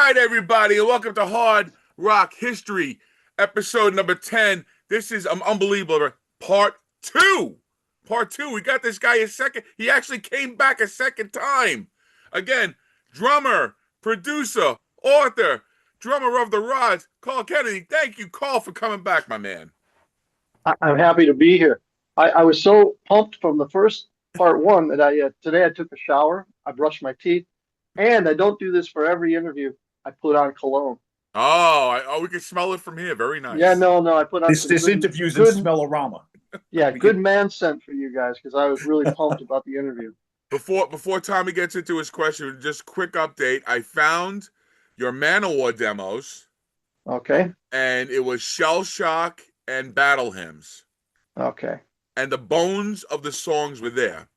right, everybody, and welcome to Hard Rock History, episode number 10. This is unbelievable. Part two. Part two. We got this guy a second. He actually came back a second time. Again, drummer, producer, author, drummer of the Rods, Carl Kennedy. Thank you, Carl, for coming back, my man. I'm happy to be here. I was so pumped from the first part one that today I took a shower, I brushed my teeth, and I don't do this for every interview. I put on cologne. Oh, we can smell it from here. Very Yeah, nice. no, I put on This some this good, interview's in good, Smellorama. yeah, We good could, man scent for you guys because I was really pumped about the interview. Before Tommy gets into his question, just quick update. I found your Manowar demos, Okay, and it was Shell Shock and Battle Hymns, okay, and the bones of the songs were there.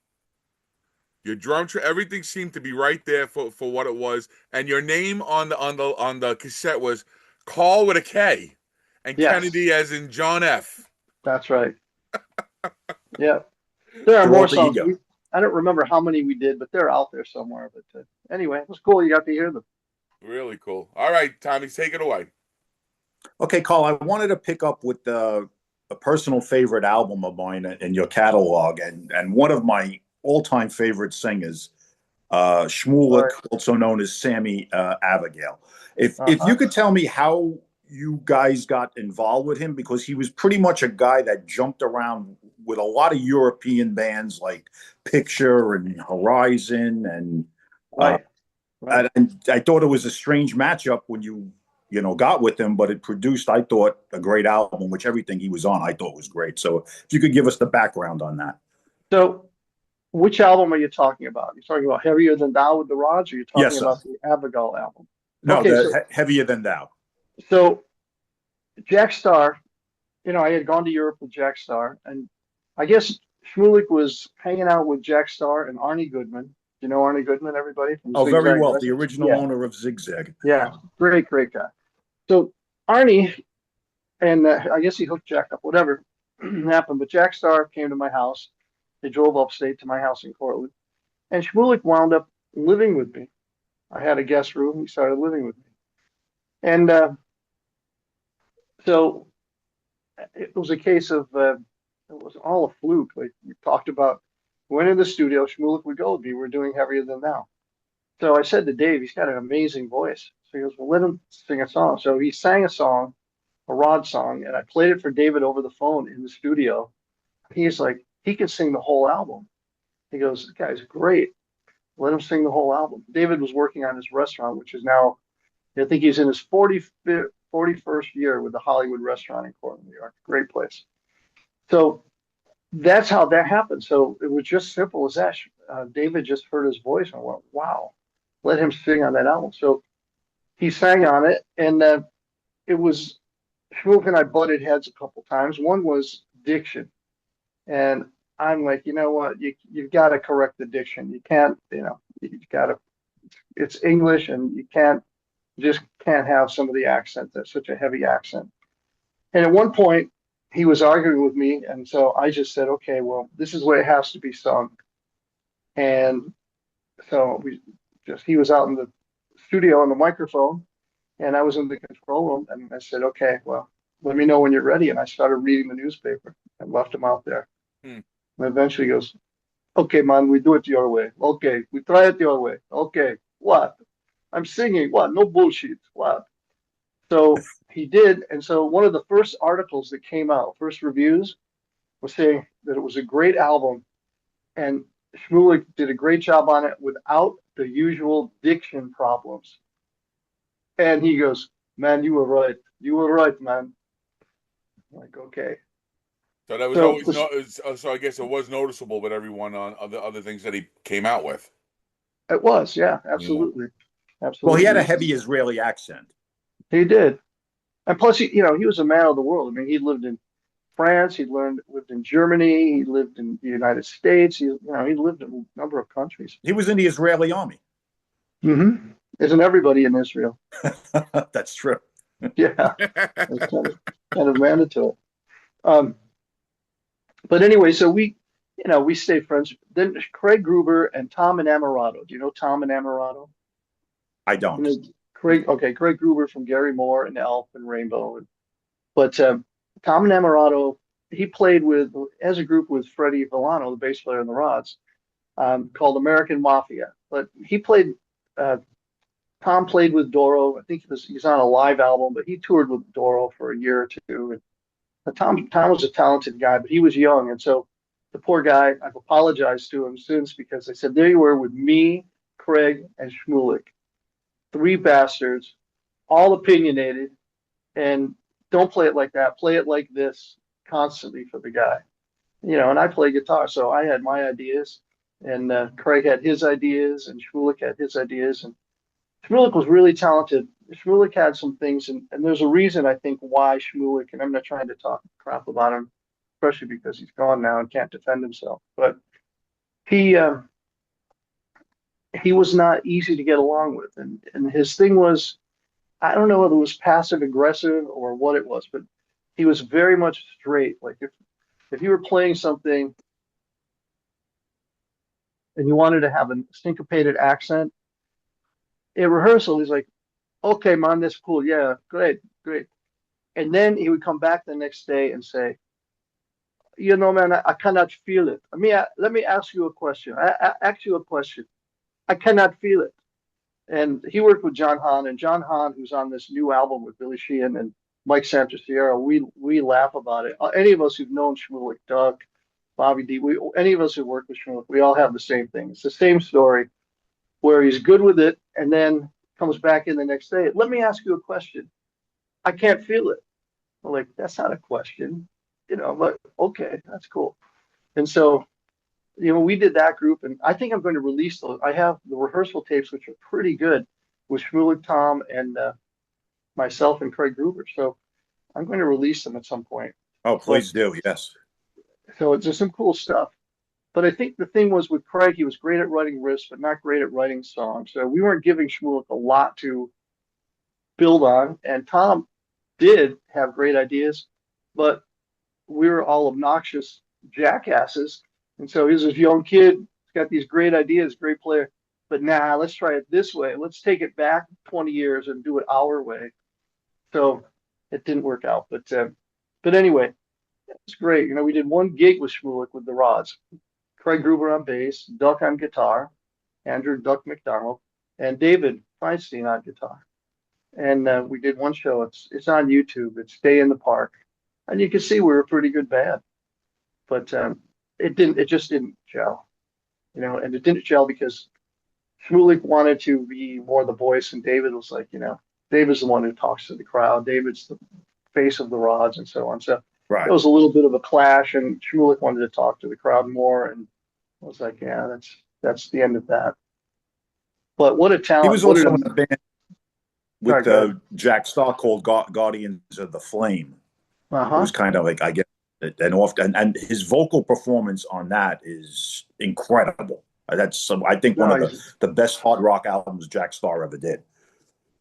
Your everything seemed to be right there for what it was, and your name on the cassette was Call with a K, and yes, Kennedy as in John F. that's right. Yeah, there are for more alter songs. ego. I don't remember how many we did, but they're out there somewhere. But anyway, it was cool. You got to hear them. Really cool. All right, Tommy, take it away. Okay, Carl, I wanted to pick up with a personal favorite album of mine in your catalog, and one of my all-time favorite singers, All Shmulik, right. also known as Sammy Abigail. If Uh-huh. you could tell me how you guys got involved with him, because he was pretty much a guy that jumped around with a lot of European bands like Picture and Horizon, and uh, Right, right. I thought it was a strange matchup when you got with him, but it produced, I thought, a great album, which everything he was on, I thought was great. So if you could give us the background on that. So, which album are you talking about? You're talking about Heavier Than Thou with the Rods, or you're talking Yes, sir. about the Abigail album? No, Okay, the Heavier Than Thou. so Jack Starr, I had gone to Europe with Jack Starr, and I guess Shmulik was hanging out with Jack Starr and Arnie Goodman. You know Arnie Goodman, everybody from Oh, very Zigzag well. The Records? original Yeah, owner of Zigzag. yeah, great guy. So Arnie, and I guess he hooked Jack up, whatever happened, but Jack Starr came to my house. They drove upstate to my house in Cortland, and Shmulik wound up living with me. I had a guest room. He started living with me. And so it was a case of, it was all a fluke. Like we talked about, went in the studio, Shmulik would go with me. We're doing Heavier Than Thou. So I said to Dave, he's got an amazing voice. So he goes, well, let him sing a song. So he sang a song, a Rod song, and I played it for David over the phone in the studio. He's like, he can sing the whole album. He goes, this guy's great. Let him sing the whole album. David was working on his restaurant, which is now, I think he's in his 41st year with the Hollywood restaurant in Cortland, New York. Great place. So that's how that happened. So it was just simple as that. David just heard his voice and went, wow, let him sing on that album. So he sang on it. And it was, Shmook and I butted heads a couple times. One was diction. And I'm like, you know what? You've got to correct the diction. You can't, you've got to, it's English and just can't have some of the accent. That's such a heavy accent. And at one point, he was arguing with me. And so I just said, okay, well, this is the way it has to be sung. And so he was out in the studio on the microphone and I was in the control room. And I said, okay, well, let me know when you're ready. And I started reading the newspaper and left him out there. Hmm. And eventually he goes, okay, man, we do it your way. Okay, we try it your way. Okay, what? I'm singing. What? No bullshit. What? So he did. And so one of the first articles that came out, first reviews, was saying that it was a great album. And Shmulik did a great job on it without the usual diction problems. And he goes, man, you were right. You were right, man. I'm like, okay. So that was So always so I guess it was noticeable with everyone on other things that he came out with. it was, yeah, Yeah. absolutely. Well, he had a Absolutely. heavy Israeli accent. He did. And plus, he was a man of the world. I mean, he lived in France, lived in Germany, he lived in the United States. He lived in a number of countries. He was in the Israeli army. Mm-hmm. Isn't everybody in Israel? That's true. Yeah, it's kind of mandatory. Um, but anyway, so we stayed friends. Then Craig Gruber and Tom and Amarato. Do you know Tom and Amarato? I You don't. know, Craig Gruber from Gary Moore and Elf and Rainbow. But Tom Namarato, he played with as a group with Freddie Villano, the bass player in the Rods, called American Mafia. But he played. Tom played with Doro. I think he's on a live album, but he toured with Doro for a year or two. And Tom was a talented guy, but he was young, and so the poor guy. I've apologized to him since because I said there you were with me, Craig, and Shmulik, three bastards, all opinionated, and don't play it like that. Play it like this constantly for the guy. And I play guitar, so I had my ideas, and Craig had his ideas, and Shmulik had his ideas, and Shmulik was really talented. Shmulik had some things, and there's a reason I think why Shmulik, and I'm not trying to talk crap about him, especially because he's gone now and can't defend himself, but he uh, he was not easy to get along with, and his thing was I don't know whether it was passive aggressive or what it was, but he was very much straight. Like if you were playing something and you wanted to have a syncopated accent in rehearsal, he's like, "Okay, man, that's cool. Yeah, great, great." And then he would come back the next day and say, man, I cannot feel it. Let me ask you a question. I ask you a question. I cannot feel it. And he worked with John Hahn, and John Hahn, who's on this new album with Billy Sheehan and Mike Santaciera, we laugh about it. Any of us who've known Shmulik, Doug, Bobby D, any of us who work with Shmulik, we all have the same thing. It's the same story where he's good with it and then comes back in the next day. Let me ask you a question. I can't feel it. I'm like, that's not a question, but okay, that's cool. And so, we did that group, and I think I'm going to release those. I have the rehearsal tapes, which are pretty good, with Shmulik, Tom, and myself and Craig Gruber. So I'm going to release them at some point. Oh, please do. Yes. So it's just some cool stuff. But I think the thing was with Craig, he was great at writing riffs, but not great at writing songs. So we weren't giving Shmulik a lot to build on. And Tom did have great ideas, but we were all obnoxious jackasses. And so he's this young kid, he's got these great ideas, great player. But let's try it this way. Let's take it back 20 years and do it our way. So it didn't work out. But anyway, it's great. We did one gig with Shmulik with the Rods. Craig Gruber on bass, Duck on guitar, Andrew Duck McDonald, and David Feinstein on guitar. And we did one show. It's on YouTube. It's Day in the Park, and you can see we're a pretty good band. But it just didn't gel, and it didn't gel because Shmulik wanted to be more the voice, and David was like, David's the one who talks to the crowd. David's the face of the Rods and so on. So Right. it was a little bit of a clash, and Shmulik wanted to talk to the crowd more, and I was like, yeah, that's the end of that. But what a talent! He was also in a band with Sorry, Jack Starr called Guardians of the Flame. It was kind of like, I guess, and his vocal performance on that is incredible. That's I think one of the best hard rock albums Jack Starr ever did.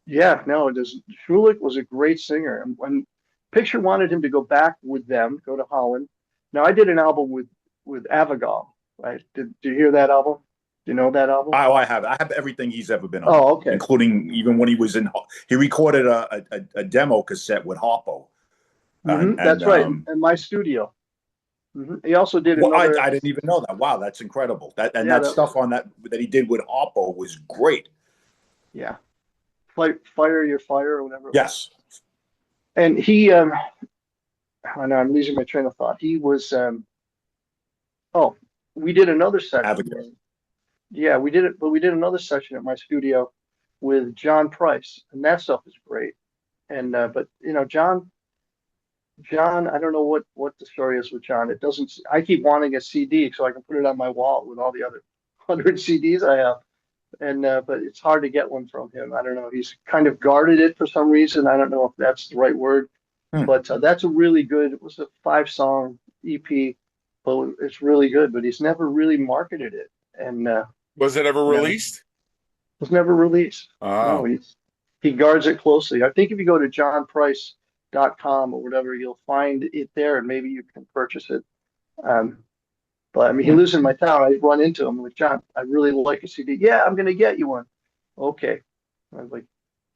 Yeah, no, Shmulik was a great singer, and when Picture wanted him to go back with them, go to Holland. Now I did an album with Avigdor, right? Did you hear that album? Do you know that album? Oh, I have everything he's ever been on. Oh, okay. Including even when he recorded a demo cassette with Harpo. That's right, in my studio. He also did another. I didn't even know that. Wow, that's incredible. That stuff on that he did with Harpo was great. Yeah, Fire Your Fire or whatever. Yes. And he, I know I'm losing my train of thought. He was, we did another session. Yeah, we did it, but we did another session at my studio with John Price, and that stuff is great. And but John, I don't know what the story is with John. It doesn't. I keep wanting a CD so I can put it on my wall with all the other 100 CDs I have. And but it's hard to get one from him. I don't know. He's kind of guarded it for some reason. I don't know if that's the right word, but that's a really good. It was a 5-song EP, but it's really good. But he's never really marketed it. And was it ever released? It was never released. Oh. No, he guards it closely. I think if you go to johnprice.com or whatever, you'll find it there, and maybe you can purchase it. But I mean, he lives in my town. I run into him with John. I really like a CD. Yeah, I'm going to get you one. Okay. I was like,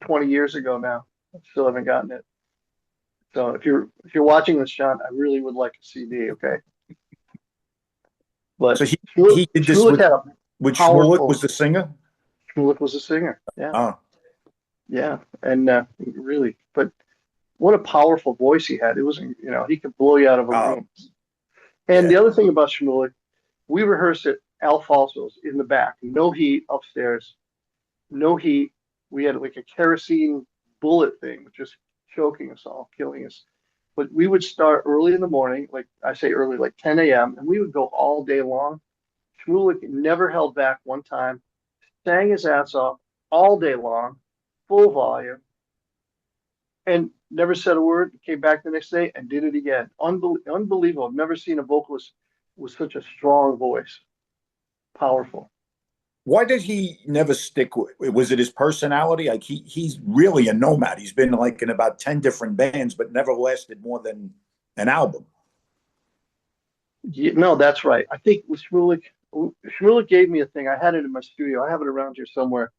20 years ago now. I still haven't gotten it. So if you're watching this, John, I really would like a CD. Okay, So but he did this Shmulik had a with Shmulik was powerful. the singer. Shmulik was a singer. Yeah, Oh, yeah, and really, but what a powerful voice he had. It was, he could blow you out of a oh, room. And yeah. the other thing about Shmulik, we rehearsed at Alfonso's in the back, no heat upstairs, no heat. We had like a kerosene bullet thing, just choking us all, killing us. But we would start early in the morning, like I say early, like 10 a.m., and we would go all day long. Shmulik never held back one time, sang his ass off all day long, full volume, and never said a word. Came back the next day and did it again. Unbelievable. I've never seen a vocalist with such a strong voice. Powerful. Why did he never stick with? Was it his personality? Like he's really a nomad. He's been like in about 10 different bands, but never lasted more than an album. Yeah, no, that's right. I think with Shmulik gave me a thing. I had it in my studio. I have it around here somewhere,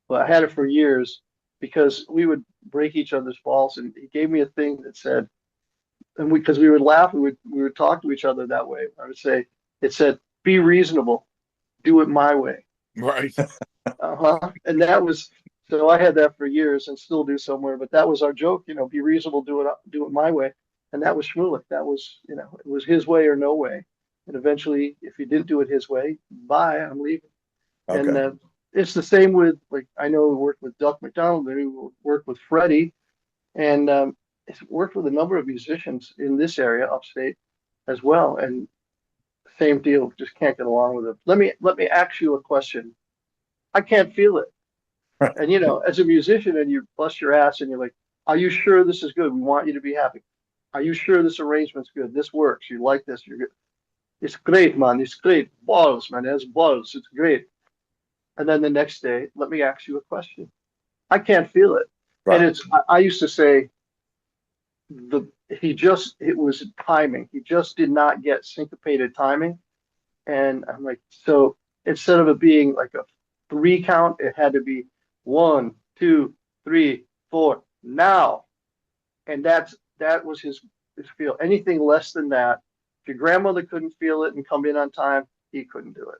but I had it for years because we would break each other's balls. And he gave me a thing that said, and because we would laugh, we would talk to each other that way. I would say, it said, "Be reasonable, do it my way." Right. Uh-huh. And that was so I had that for years and still do somewhere, but that was our joke, be reasonable, do it my way. And that was Shmulik. That was, it was his way or no way. And eventually, if he didn't do it his way, bye, I'm leaving. And Okay. it's the same with, like, I know we worked with Duck McDonald, and we worked with Freddie, and it's worked with a number of musicians in this area, upstate, as well. And same deal, just can't get along with them. Let me ask you a question. I can't feel it. And as a musician, and you bust your ass, and you're like, "Are you sure this is good? We want you to be happy. Are you sure this arrangement's good? This works. You like this? You're good. It's great, man. It's great. Balls, man. It's balls. It's great." And then the next day, let me ask you a question. I can't feel it. And Right. I used to say it was timing. He just did not get syncopated timing. And I'm like, so instead of it being like a three count, it had to be 1, 2, 3, 4, now. And that was his feel. Anything less than that, if your grandmother couldn't feel it and come in on time, he couldn't do it.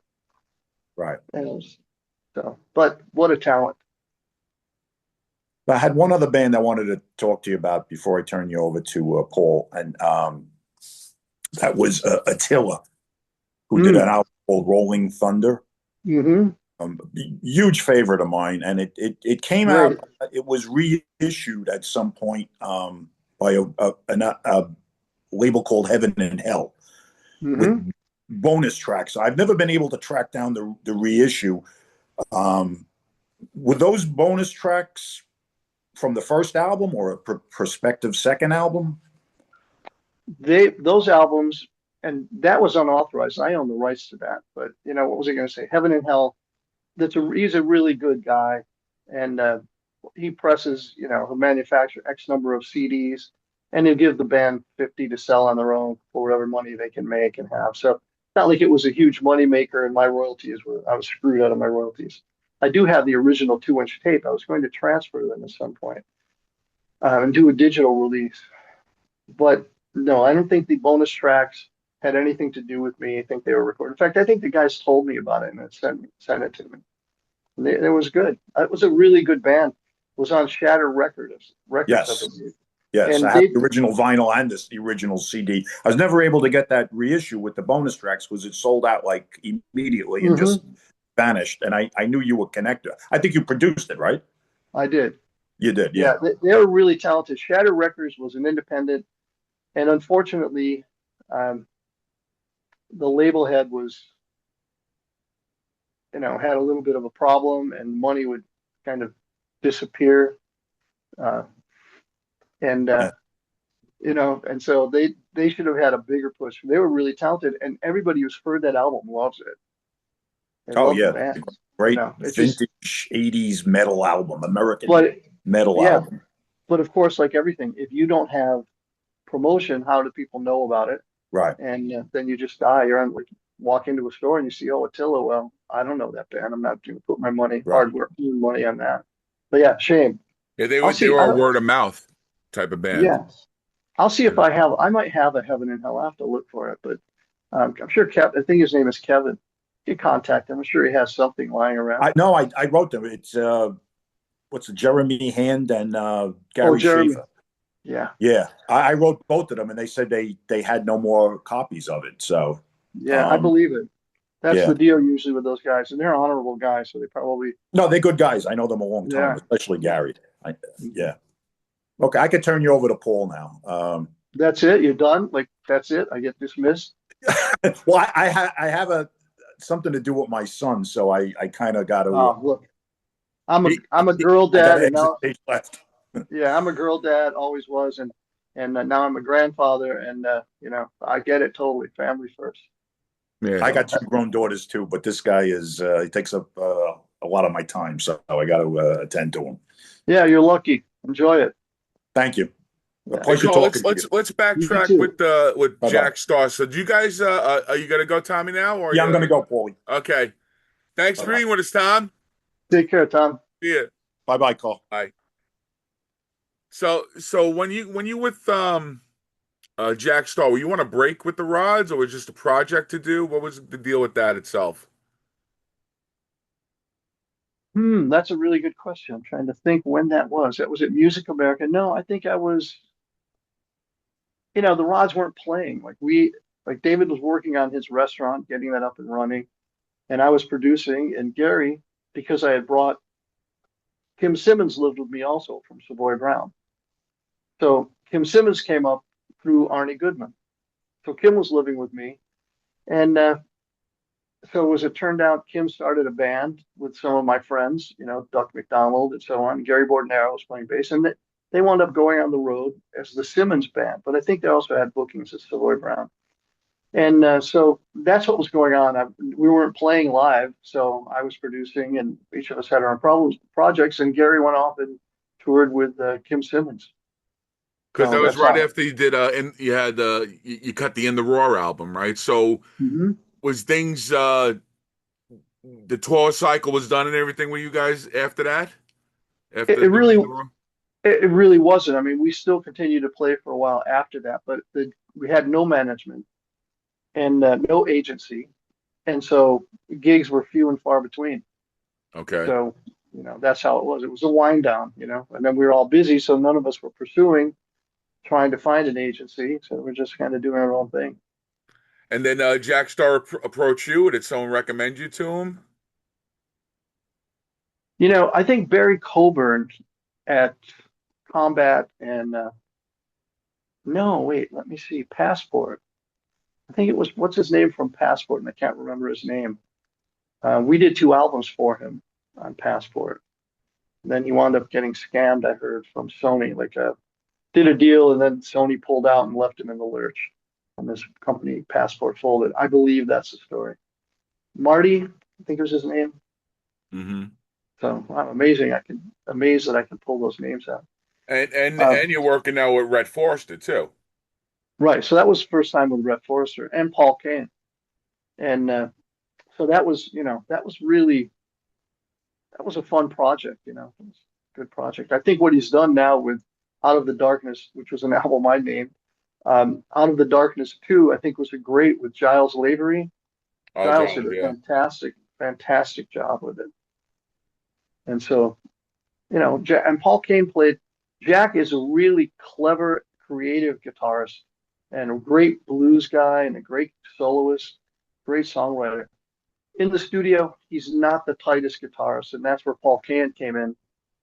Right. And but what a talent. I had one other band I wanted to talk to you about before I turn you over to Paul, and that was Attila, who did an album called Rolling Thunder. Mm-hmm. Huge favorite of mine, and it came Great. out. It was reissued at some point by a label called Heaven and Hell with Mm-hmm. bonus tracks. I've never been able to track down the reissue. Were those bonus tracks from the first album or a prospective second album? Those albums, and that was unauthorized. I own the rights to that. But what was I going to say? Heaven and Hell. He's a really good guy, and he presses, he'll manufacture X number of CDs, and he'll give the band 50 to sell on their own for whatever money they can make and have. So it's not like it was a huge money maker, and I was screwed out of my royalties. I do have the original 2-inch tape. I was going to transfer them at some point and do a digital release, but no, I don't think the bonus tracks had anything to do with me. I think they were recorded. In fact, I think the guys told me about it and sent it to me. It was good. It was a really good band. It was on Shatter Records, I Yes. believe. Yes, And I have the original vinyl and the original CD. I was never able to get that reissue with the bonus tracks because it sold out like immediately and just vanished. And I knew you were connected. I think you produced it, right? I did. You did, Yeah, yeah. they were really talented. Shatter Records was an independent, and unfortunately, um, the label head had a little bit of a problem, and money would kind of disappear. Uh, and Yeah. and so they should have had a bigger push. They were really talented, and everybody who's heard that album loves it. They Oh, love the yeah. band. Great It's just, vintage 80s metal album, American but metal yeah, album. but of course, like everything, if you don't have promotion, how do people know about it? Right. And then you just die. You're on, like, walk into a store and you see, oh, Attila. Well, I don't know that band. I'm not going to put my Right. hard work, money on that. But yeah, shame. Yeah, I'll they see. were a word of mouth type of band. Yes, I'll see if I might have a Heaven and Hell. I have to look for it, but I'm sure I think his name is Kevin. You can contact him. I'm sure he has something lying around. I wrote them. It's what's it, Jeremy Hand and Oh, Gary Jeremy. Schaefer. Yeah, Yeah, I wrote both of them, and they said they had no more copies of it. So, yeah, I um, believe it. That's yeah, the deal usually with those guys, and they're honorable guys, so they probably, no, they're good guys. I know them a long time, yeah. especially Yeah. Gary. Mhm. Yeah. Okay, I could turn you over to Paul now. That's it. You're done. Like that's it. I get dismissed. Well, I have a something to do with my son, so I kind of got to Look, He, I'm a girl I got dad, to and exit now stage left. yeah, I'm a girl dad. Always was, and now I'm a grandfather, and I get it totally. Family first. yeah. I got So two grown daughters too, but this guy is he takes up a lot of my time, so I got to attend to him. yeah, you're lucky. Enjoy it. Thank you. A Yeah, Hey pleasure Carl, talking to you. let's you backtrack too. with Bye bye. Jack Star. So do you guys are you gonna go Tommy now or Yeah, I'm you going to go, Paulie. okay. Thanks Bye for bye. being with us, Tom. Take care, Tom. See ya. Bye bye, Cole. Bye. So when you with Jack Star, were you on a break with the rods or was it just a project to do? What was the deal with that itself? That's a really good question. I'm trying to think when that was. That was at Music America. No, I think I was. The rods weren't playing. Like David was working on his restaurant, getting that up and running, and I was producing. And Gary, because I had brought Kim Simmons lived with me also from Savoy Brown. So Kim Simmons came up through Arnie Goodman. So Kim was living with me, and so as it turned out, Kim started a band with some of my friends, Duck McDonald and so on. Gary Bordenaro was playing bass, and they wound up going on the road as the Simmons band. But I think they also had bookings at Savoy Brown. And so that's what was going on. We weren't playing live, so I was producing, and each of us had our own projects. And Gary went off and toured with Kim Simmons. Because So that was that's right how. after you did you had you cut the In the Raw album, right? So Mhm. was things the tour cycle was done and everything with you guys after that? It, After it doing really, In the Raw? it really wasn't. I mean, we still continued to play for a while after that, but we had no management and no agency, and so gigs were few and far between. Okay. So, that's how it was. It was a wind down, and then we were all busy, so none of us were pursuing trying to find an agency. So we're just kind of doing our own thing. And then Jack Star approached you. Did someone recommend you to him? I think Barry Coburn at Combat and no, wait, let me see, Passport. I think it was what's his name from Passport, and I can't remember his name. We did two albums for him on Passport. And then he wound up getting scammed, I heard, from Sony. Like, did a deal, and then Sony pulled out and left him in the lurch. And this company, Passport, folded. I believe that's the story. Marty, I think was his name. Mm-hmm. So I'm amazing. Amazed that I can pull those names out. Uh, And you're working now with Rhett Forrester too. right. So that was the first time with Rhett Forrester and Paul Kane. And so that was a fun project. It was a good project. I think what he's done now with Out of the Darkness, which was an album I named, Out of the Darkness 2, I think was a great with Giles Lavery. Oh, Giles did Giles, a yeah. fantastic job with it. And so, and Paul Kane played. Jack is a really clever, creative guitarist and a great blues guy and a great soloist, great songwriter. In the studio, he's not the tightest guitarist, and that's where Paul Kane came in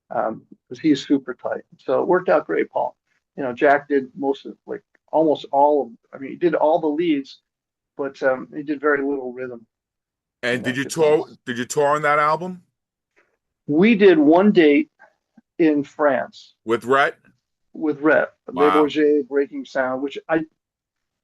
because he's super tight. So it worked out great, Paul. Jack did like almost all of. I mean, he did all the leads, but he did very little rhythm And on that guitar. did you tour on that album We did one date in France with Rhett? with Rhett, Le Wow. Bourget, Breaking Sound, which I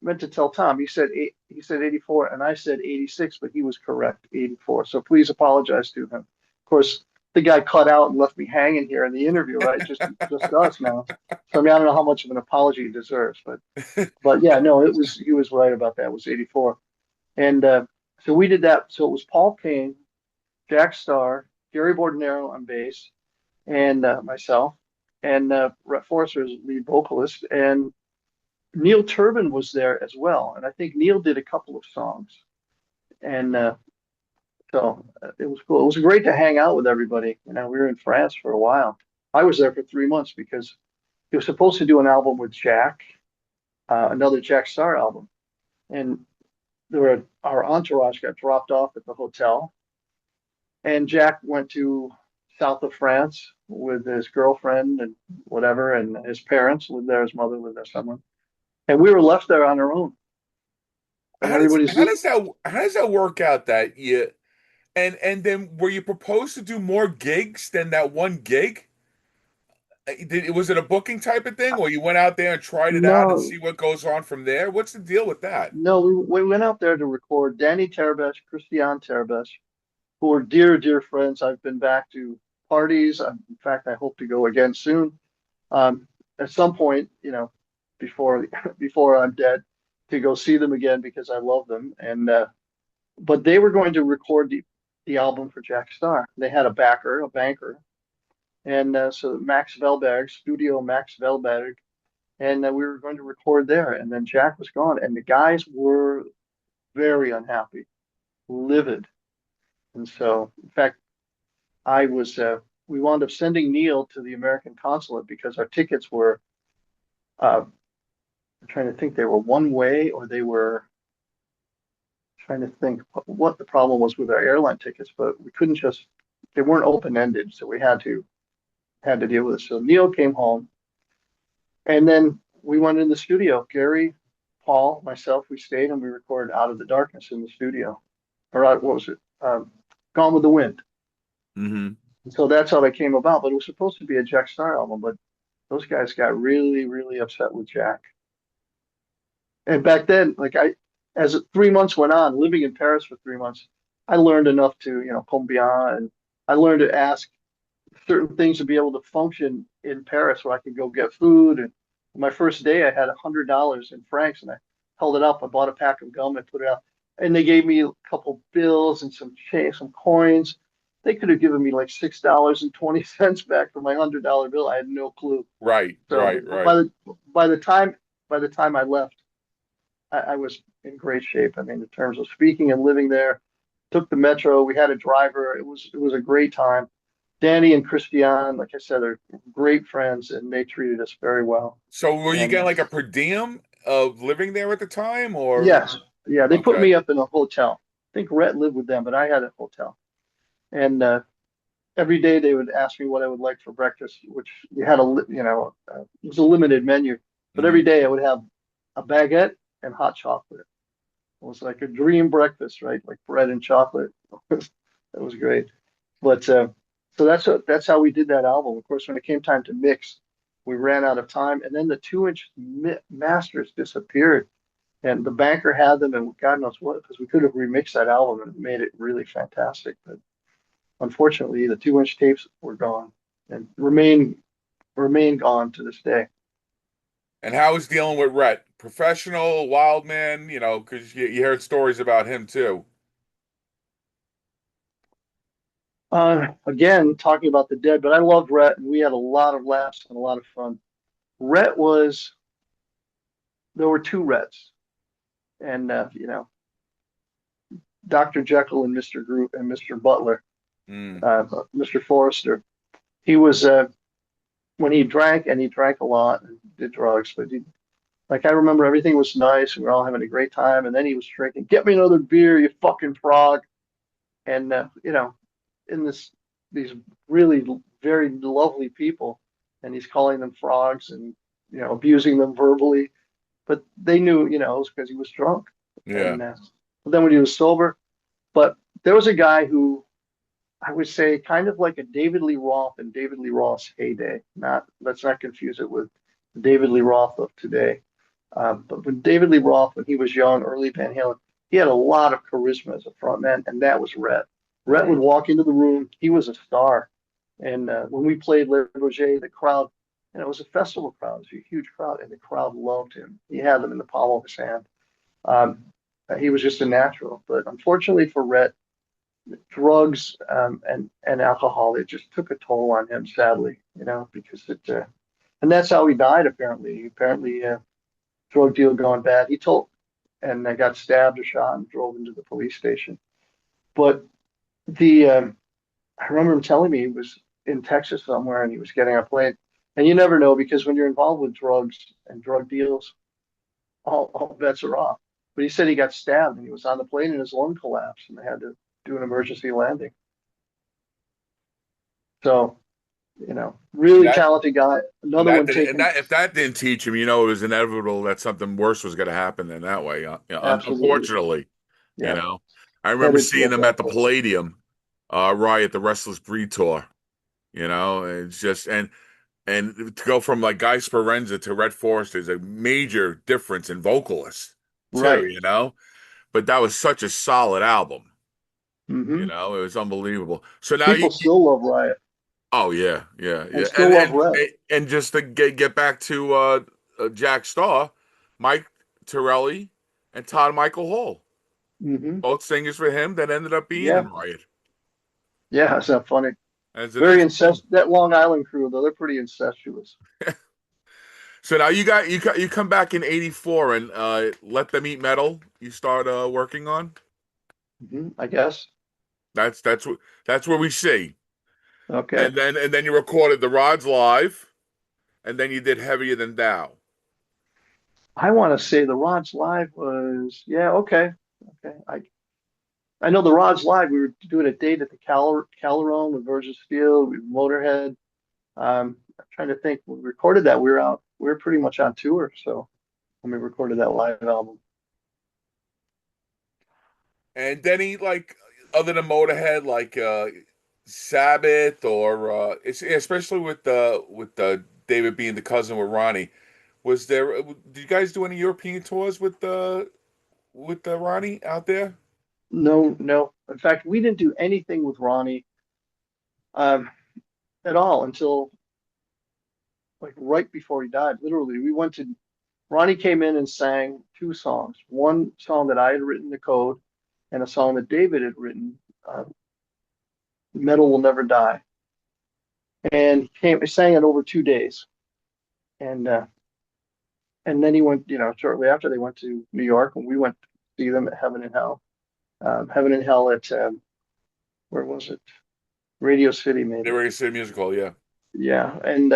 meant to tell Tom. He said 84, and I said 86, but he was correct, 84. So please apologize to him. Of course, the guy cut out and left me hanging here in the interview, right? Just us now. So I mean, I don't know how much of an apology he deserves, but yeah, no, he was right about that. It was 84, and so we did that. So it was Paul Kane, Jack Starr, Gary Bordenaro on bass, and myself. and Rhett Forrester is lead vocalist, and Neil Turbin was there as well. And I think Neil did a couple of songs, and it was cool. It was great to hang out with everybody. You know, we were in France for a while. I was there for 3 months because he was supposed to do an album with Jack, another Jack Starr album, and our entourage got dropped off at the hotel, and Jack went to south of France with his girlfriend and whatever, and his parents lived there, his mother lived there somewhere, and we were left there on our own, and everybody's How does that work out that you and then were you proposed to do more gigs than that one gig? Was it a booking type of thing, or you went out there and tried it out and no, see what goes on from there? What's the deal with that? no, we went out there to record Danny Terabes, Christian Terabes, who are dear, dear friends. I've been back to parties. In fact, I hope to go again soon. At some point, you know, before before I'm dead, to go see them again because I love them. And but they were going to record the album for Jack Starr. They had a banker, and so Max Velberg, Studio Max Velberg, and we were going to record there. And then Jack was gone, and the guys were very unhappy, livid. And so, in fact, I was we wound up sending Neil to the American consulate because our tickets were I'm trying to think, they were one way, or they were trying to think what the problem was with our airline tickets, but we couldn't just they weren't open ended, so we had to deal with it. So Neil came home, and then we went in the studio. Gary, Paul, myself, we stayed and we recorded Out of the Darkness in the studio, or what was it? Gone with the Wind. Hmm. So that's how that came about. But it was supposed to be a Jack Starr album, but those guys got really, really upset with Jack. And back then, as 3 months went on, living in Paris for 3 months, I learned enough to, combien, and I learned to ask certain things to be able to function in Paris where I could go get food. And my first day, I had $100 in francs, and I held it up. I bought a pack of gum and put it out, and they gave me a couple bills and some coins. They could have given me like $6.20 back for my $100 bill. I had no clue. Right, So right, by right. the by the time by the time I left, I was in great shape. I mean, in terms of speaking and living there, took the metro. We had a driver. It was a great time. Danny and Christian, like I said, are great friends, and they treated us very well. So were you And getting like a per diem of living there at the time, or yes, yeah, they put okay? me up in a hotel. I think Rhett lived with them, but I had a hotel. And every day they would ask me what I would like for breakfast, which you had it was a limited menu, but every Hmm. day I would have a baguette and hot chocolate. It was like a dream breakfast, right? Like bread and chocolate. That was great. But so that's how we did that album. Of course, when it came time to mix, we ran out of time, and then the 2-inch masters disappeared, and the banker had them, and God knows what, because we could have remixed that album and made it really fantastic. But unfortunately, the 2-inch tapes were gone and remain gone to this day. And how was dealing with Rhett? Professional, wild man, because you heard stories about him too. Again, talking about the dead, but I loved Rhett, and we had a lot of laughs and a lot of fun. Rhett was There were two Rhetts, and Dr. Jekyll and Mr. Group and Mr. Butler, Mm, Mr. Forrester. He was when he drank, and he drank a lot and did drugs, but like, I remember everything was nice and we were all having a great time, and then he was drinking. Get me another beer, you fucking frog. And in these really very lovely people, and he's calling them frogs and abusing them verbally, but they knew, it was because he was drunk. yeah. And but then when he was sober, but there was a guy who I would say kind of like a David Lee Roth in David Lee Roth's heyday. Not Let's not confuse it with David Lee Roth of today. But when David Lee Roth, when he was young, early Van Halen, he had a lot of charisma as a frontman, and that was Rhett. Rhett would Right. walk into the room; he was a star. And when we played Le Roger, the crowd, it was a festival crowd, it was a huge crowd, and the crowd loved him. He had them in the palm of his hand. Um, he was just a natural. But unfortunately for Rhett, drugs and alcohol, it just took a toll on him, sadly. because and that's how he died apparently. Apparently, drug deal gone bad. He told, and I got stabbed or shot and drove into the police station. But the I remember him telling me he was in Texas somewhere and he was getting on a plane. And you never know because when you're involved with drugs and drug deals, all bets are off. But he said he got stabbed and he was on the plane and his lung collapsed and they had to do an emergency landing. So, And really that talented guy. and Another that one did, and taken. that if that didn't teach him, it was inevitable that something worse was going to happen in that way. Absolutely. Unfortunately, you Yeah. know, I remember Headed seeing towards them at that the place. Palladium, Riot, the Restless Breed tour. It's just and to go from like Guy Speranza to Red Forest is a major difference in vocalists too. Right. But that was such a solid album. Hmm. It was unbelievable. So now People still love Riot oh yeah, yeah, and yeah, still love Red. and just to get back to Jack Starr, Mike Torelli, and Todd Michael Hall, Hmm. both singers for him that ended up being Yeah. in Riot, Yeah. Is that funny? as it Very is incest. today. That Long Island crew, though, they're pretty incestuous. So now you come back in '84 and Let Them Eat Metal. You start working on. I guess. That's where we see, Okay. and then you recorded the Rods live, and then you did Heavier Than Thou. I want to say the Rods Live was, yeah, okay. Okay. I know the Rods Live, we were doing a date at the Calderon with Virgin Steel, with Motorhead. I'm trying to think when we recorded that, we were pretty much on tour. So when we recorded that live album. And then he like other than Motorhead, like Sabbath or it's especially with David being the cousin with Ronnie. Was there? Did you guys do any European tours with Ronnie out there? No, no. In fact, we didn't do anything with Ronnie um, at all until like right before he died. Literally, Ronnie came in and sang two songs. One song that I had written the code, and a song that David had written, uh, "Metal Will Never Die." And he sang it over 2 days, and uh, and then he went. Shortly after they went to New York, and we went to see them at Heaven and Hell. Heaven and Hell at where was it? Radio City, They maybe. were a musical, yeah. Yeah, and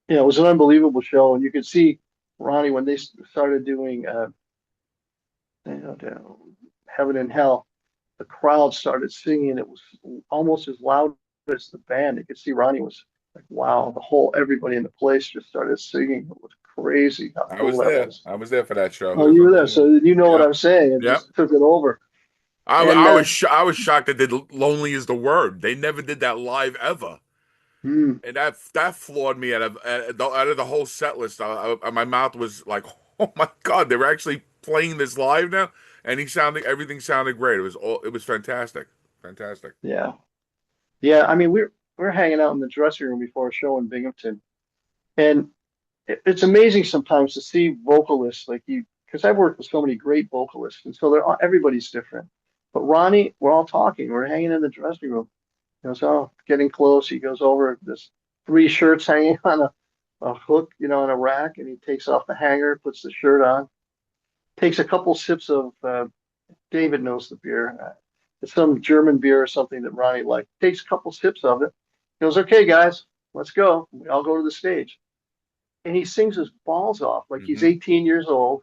it was an unbelievable show, and you could see Ronnie when they started doing the Heaven and Hell. The crowd started singing. It was almost as loud as the band. You could see Ronnie was like, wow, everybody in the place just started singing. It was crazy how I cool was that there. was. I was there for that show. Oh, It was you were there, so unbelievable. you know what Yep. I'm saying. It Yep. just took it over. And I was shocked that they did "Lonely Is the Word." They never did that live ever. hmm, And that floored me out of the whole set list. My mouth was like, "Oh my God, they're actually playing this live now!" And everything sounded great. It was fantastic, fantastic. yeah, yeah. I mean, we're hanging out in the dressing room before a show in Binghamton, and it's amazing sometimes to see vocalists like you, because I've worked with so many great vocalists, and so everybody's different. But Ronnie, we're all talking, we're hanging in the dressing room. So getting close, he goes over this three shirts hanging on a hook, on a rack, and he takes off the hanger, puts the shirt on, takes a couple sips of David knows the beer. It's some German beer or something that Ronnie liked. Takes a couple sips of it. He goes, okay, guys, let's go. We all go to the stage. And he sings his balls off like he's Hmm. 18 years old.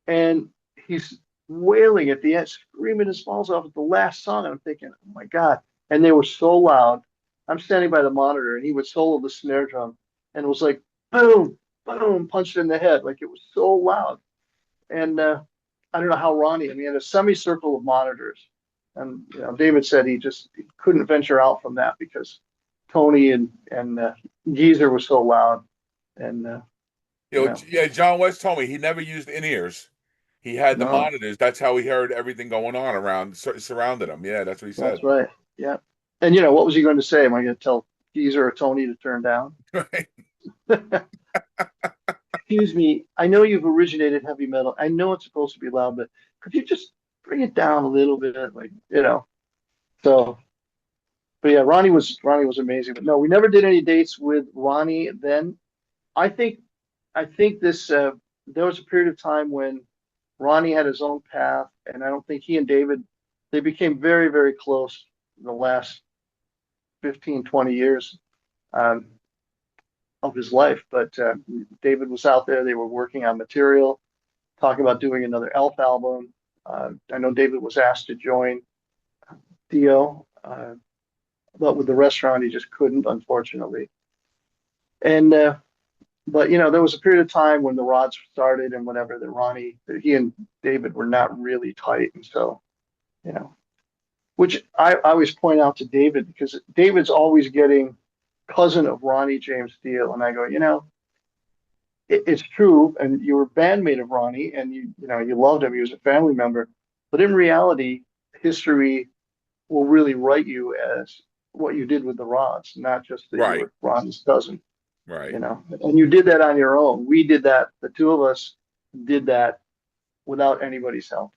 And he's wailing at the end, screaming his balls off at the last song. And I'm thinking, oh my God. And they were so loud. I'm standing by the monitor and he would solo the snare drum and it was like boom, boom, punched in the head. Like it was so loud. And I don't know how Ronnie, I mean, a semicircle of monitors. And David said he couldn't venture out from that because Tony and Geezer was so loud. And Yeah, John West told me he never used in ears. He had the no, monitors. That's how he heard everything going on surrounded him. Yeah, that's what he that's said. right. Yeah. And what was he going to say? Am I going to tell Geezer or Tony to turn down? Excuse me. I know you've originated heavy metal. I know it's supposed to be loud, but could you just bring it down a little bit? Like, so But yeah, Ronnie was amazing. But no, we never did any dates with Ronnie then. I think I think this there was a period of time when Ronnie had his own path, and I don't think he and David they became very, very close in the last 15, 20 years um, of his life. But David was out there, they were working on material, talking about doing another Elf album. I know David was asked to join Dio, but with the restaurant, he just couldn't, unfortunately. And but there was a period of time when the Rods started and whatever that he and David were not really tight, and so you know, which I always point out to David because David's always getting cousin of Ronnie James Dio, and I go, it's true, and you were bandmate of Ronnie, and you loved him, he was a family member, but in reality, history will really write you as what you did with the Rods, not just that you Right, were Ronnie's cousin. right. And you did that on your own. We did that. The two of us did that without anybody's help.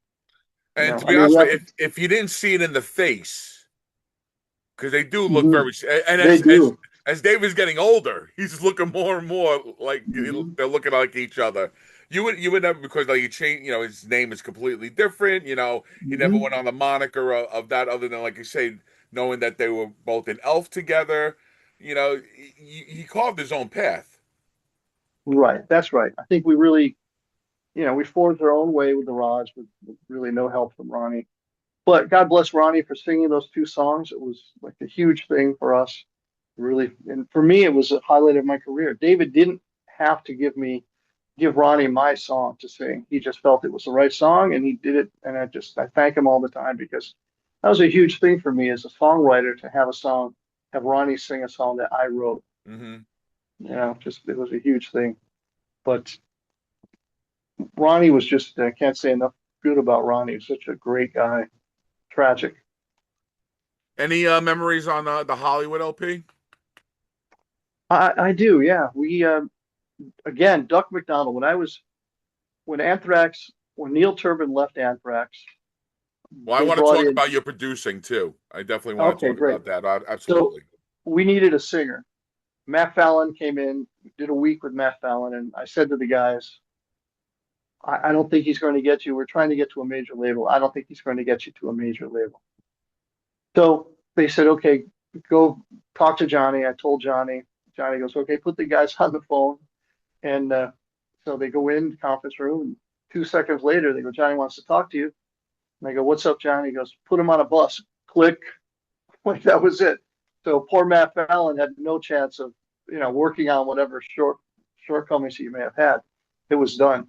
And to I be mean, honest with you, if you didn't see it in the face, because they do look mhm, very, and they do. as David's getting older, he's looking more and more like Mhm, they're looking like each other. You would never, because like you change, his name is completely different. He never mhm. went on the moniker of that, other than like you say, knowing that they were both in Elf together. He carved his own path. Right. That's right. I think we really, we forged our own way with the Rods with really no help from Ronnie. But God bless Ronnie for singing those two songs. It was like a huge thing for us, really. And for me, it was a highlight of my career. David didn't have to give Ronnie my song to sing. He just felt it was the right song and he did it. And I thank him all the time because that was a huge thing for me as a songwriter to have Ronnie sing a song that I wrote. Hmm. Just it was a huge thing. But Ronnie was just, I can't say enough good about Ronnie. He's such a great guy. Tragic. Any memories on the Hollywood LP? I do, yeah. Again, Duck McDonald, when Neil Turbin left Anthrax, Well, I they want to brought talk in, about your producing too. I definitely want to okay, talk great. about that. So Absolutely. we needed a singer. Matt Fallon came in, did a week with Matt Fallon, and I said to the guys, I don't think he's going to get you. We're trying to get to a major label. I don't think he's going to get you to a major label. So they said, okay, go talk to Johnny. I told Johnny. Johnny goes, okay, put the guys on the phone. And so they go in the conference room, and 2 seconds later, they go, Johnny wants to talk to you. And I go, what's up, Johnny? He goes, put him on a bus. Click. Like that was it. So poor Matt Fallon had no chance of, working on whatever shortcomings he may have had. It was done.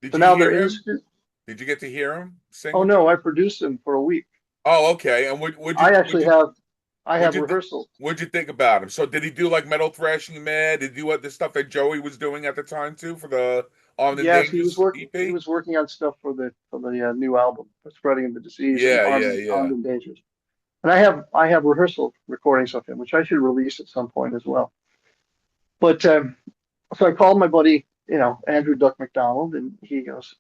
Did So you now they're hear in. him? Did you get to hear him sing Oh with you? no, I produced him for a week. Oh, okay. And I actually I would have you rehearsals. what'd you think about him? So did he do like Metal Thrashing Mad? Did he do what the stuff that Joey was doing at the time too for the Armed and Yes, Dangerous he EP? was working on stuff for the new album, for Spreading the Disease and Yeah, yeah, Armed yeah. and Dangerous. And I have rehearsal recordings of him, which I should release at some point as well. But so I called my buddy, Andrew Duck McDonald, and he goes,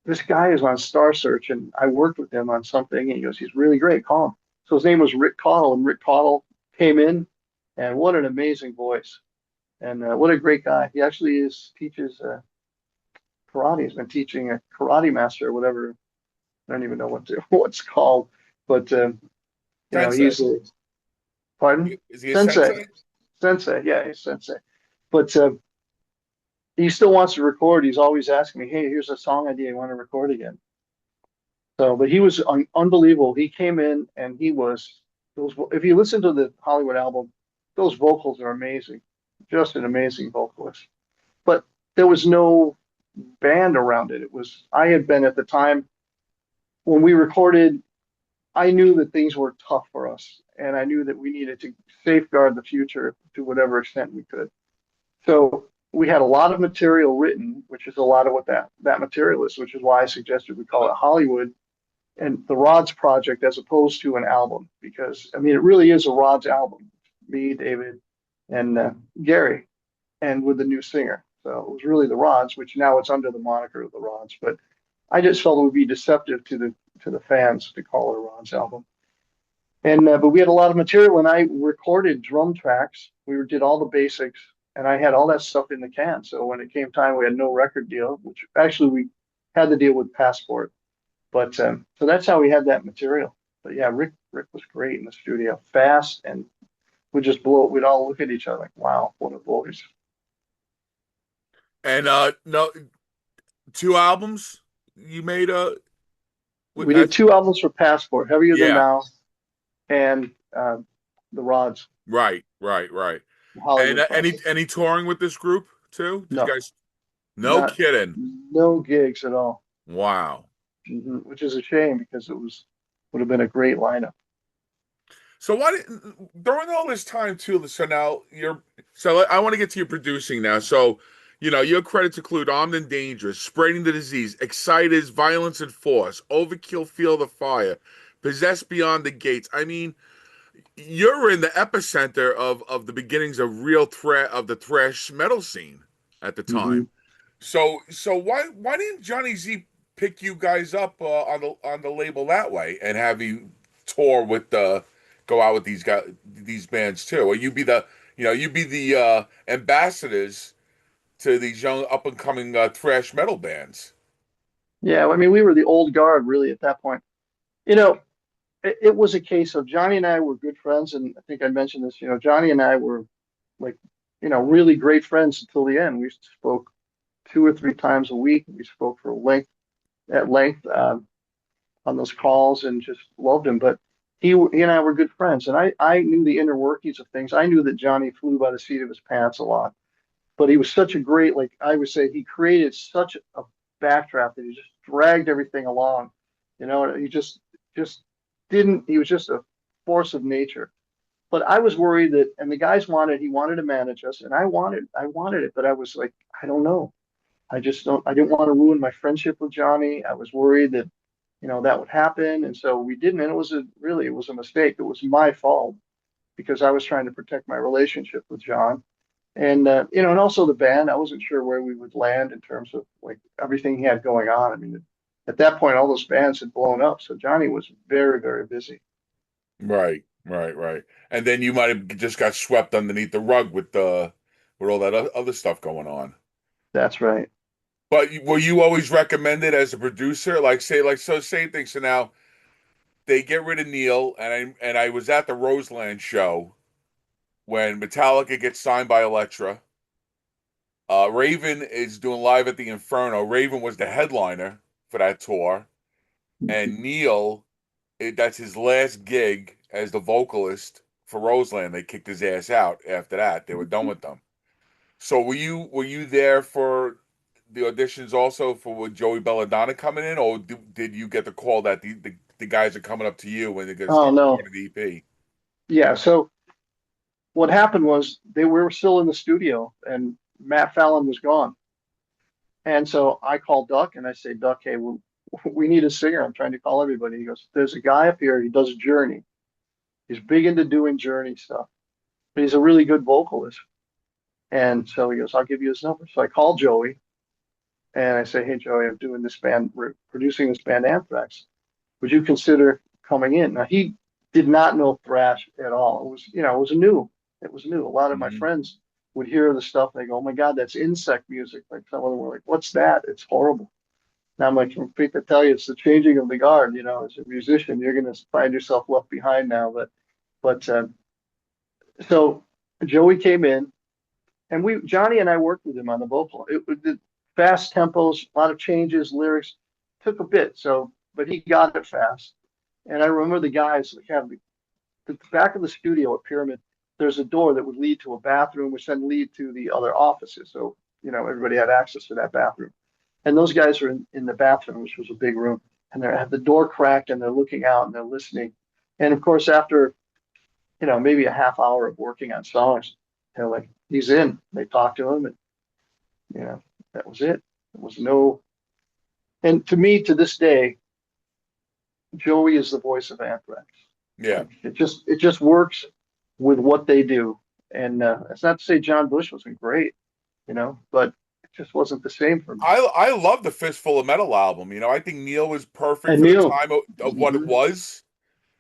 "This guy is on Star Search, and I worked with him on something." And he goes, "He's really great. Call him." So his name was Rick Cottle, and Rick Cottle came in, and what an amazing voice, and what a great guy. He actually teaches karate. He's been teaching a karate master or whatever. I don't even know what's called, but Sensei. he's a pardon Is he a sensei. sensei? Sensei, yeah, he's sensei. But he still wants to record. He's always asking me, "Hey, here's a song idea. I want to record again." So, but he was unbelievable. He came in and he was those. If you listen to the Hollywood album, those vocals are amazing. Just an amazing vocalist. But there was no band around it. I had been at the time when we recorded. I knew that things were tough for us, and I knew that we needed to safeguard the future to whatever extent we could. So we had a lot of material written, which is a lot of what that material is, which is why I suggested we call it Hollywood and the Rods project as opposed to an album, because I mean it really is a Rods album. Me, David, and Gary, and with the new singer. So it was really the Rods, which now it's under the moniker of the Rods. But I just felt it would be deceptive to the fans to call it a Rods album. And but we had a lot of material, and I recorded drum tracks. Did all the basics, and I had all that stuff in the can. So when it came time, we had no record deal, which actually we had the deal with Passport. But so that's how we had that material. But yeah, Rick was great in the studio, fast, and we'd just blow. We'd all look at each other like, "Wow, what a voice!" And no, two albums you made We did as two albums for Passport, Heavier Than yeah, Now, and the Rods, right. the And Hollywood Project. any touring with this group too? Did you No, guys? No not kidding. no gigs at all. Wow. Which is a shame because it would have been a great lineup. So why during all this time too? So now I want to get to your producing now. So, your credits include Armed and Dangerous, Spreading the Disease, Exciters, Violence and Force, Overkill, Feel the Fire, Possessed Beyond the Gates. I mean, you're in the epicenter of the beginnings of real threat of the thrash metal scene at the Hmm. time. So why didn't Johnny Z pick you guys up on the label that way and have you tour with the go out with these bands too, or you be the ambassadors to these young up and coming thrash metal bands. Yeah, I mean, we were the old guard really at that point. You know, it was a case of Johnny and I were good friends, and I think I mentioned this. Johnny and I were like, really great friends until the end. We spoke 2 or 3 times a week. We spoke for length on those calls, and just loved him. But he and I were good friends, and I knew the inner workings of things. I knew that Johnny flew by the seat of his pants a lot, but he was such a great, like I would say, he created such a backdraft that he just dragged everything along. He just didn't. He was just a force of nature. But I was worried that, and the guys he wanted to manage us, and I wanted it, but I was like, I don't know. I just don't. I didn't want to ruin my friendship with Johnny. I was worried that, that would happen, and so we didn't. And it was a mistake. It was my fault because I was trying to protect my relationship with John. And and also the band, I wasn't sure where we would land in terms of like everything he had going on. I mean, at that point, all those bands had blown up, so Johnny was very, very busy. Right. And then you might have just got swept underneath the rug with all that other stuff going on. That's right. But were you always recommended as a producer? Like say like so same thing. So now they get rid of Neil and I was at the Roseland show when Metallica gets signed by Elektra. Raven is doing Live at the Inferno. Raven was the headliner for that tour, and Neil, that's his last gig as the vocalist for Roseland. They kicked his ass out after that. They were done with them. So were you there for the auditions also for with Joey Belladonna coming in, or did you get the call that the guys are coming up to you when they're going to Oh start no. recording the EP? Yeah. So what happened was they were still in the studio, and Matt Fallon was gone. And so I called Duck and I say, Duck, hey, we need a singer. I'm trying to call everybody. He goes, there's a guy up here. He does Journey. He's big into doing Journey stuff, but he's a really good vocalist. And so he goes, I'll give you his number. So I called Joey and I say, hey, Joey, I'm doing this band, we're producing this band Anthrax. Would you consider coming in? Now, he did not know thrash at all. It was new. It was new. A lot of my Hmm. friends would hear the stuff. They go, oh my God, that's insect music. Like some of them were like, what's that? It's horrible. Now I'm like, I'm afraid to tell you, it's the changing of the guard. As a musician, you're going to find yourself left behind now. But so Joey came in, and Johnny and I worked with him on the vocal. It was the fast tempos, a lot of changes, lyrics. Took a bit, but he got it fast. And I remember the guys like have the back of the studio at Pyramid. There's a door that would lead to a bathroom, which then lead to the other offices. So everybody had access to that bathroom. And those guys are in the bathroom, which was a big room, and they have the door cracked and they're looking out and they're listening. And of course, after maybe a half hour of working on songs, they're like, he's in. They talk to him, and you know that was it. There was no. And to me, to this day, Joey is the voice of Anthrax. Yeah. Like it just works with what they do. And it's not to say John Bush wasn't great, but it just wasn't the same for me. I love the Fistful of Metal album. I think Neil was perfect And for the Neil, time of what it mhm, was.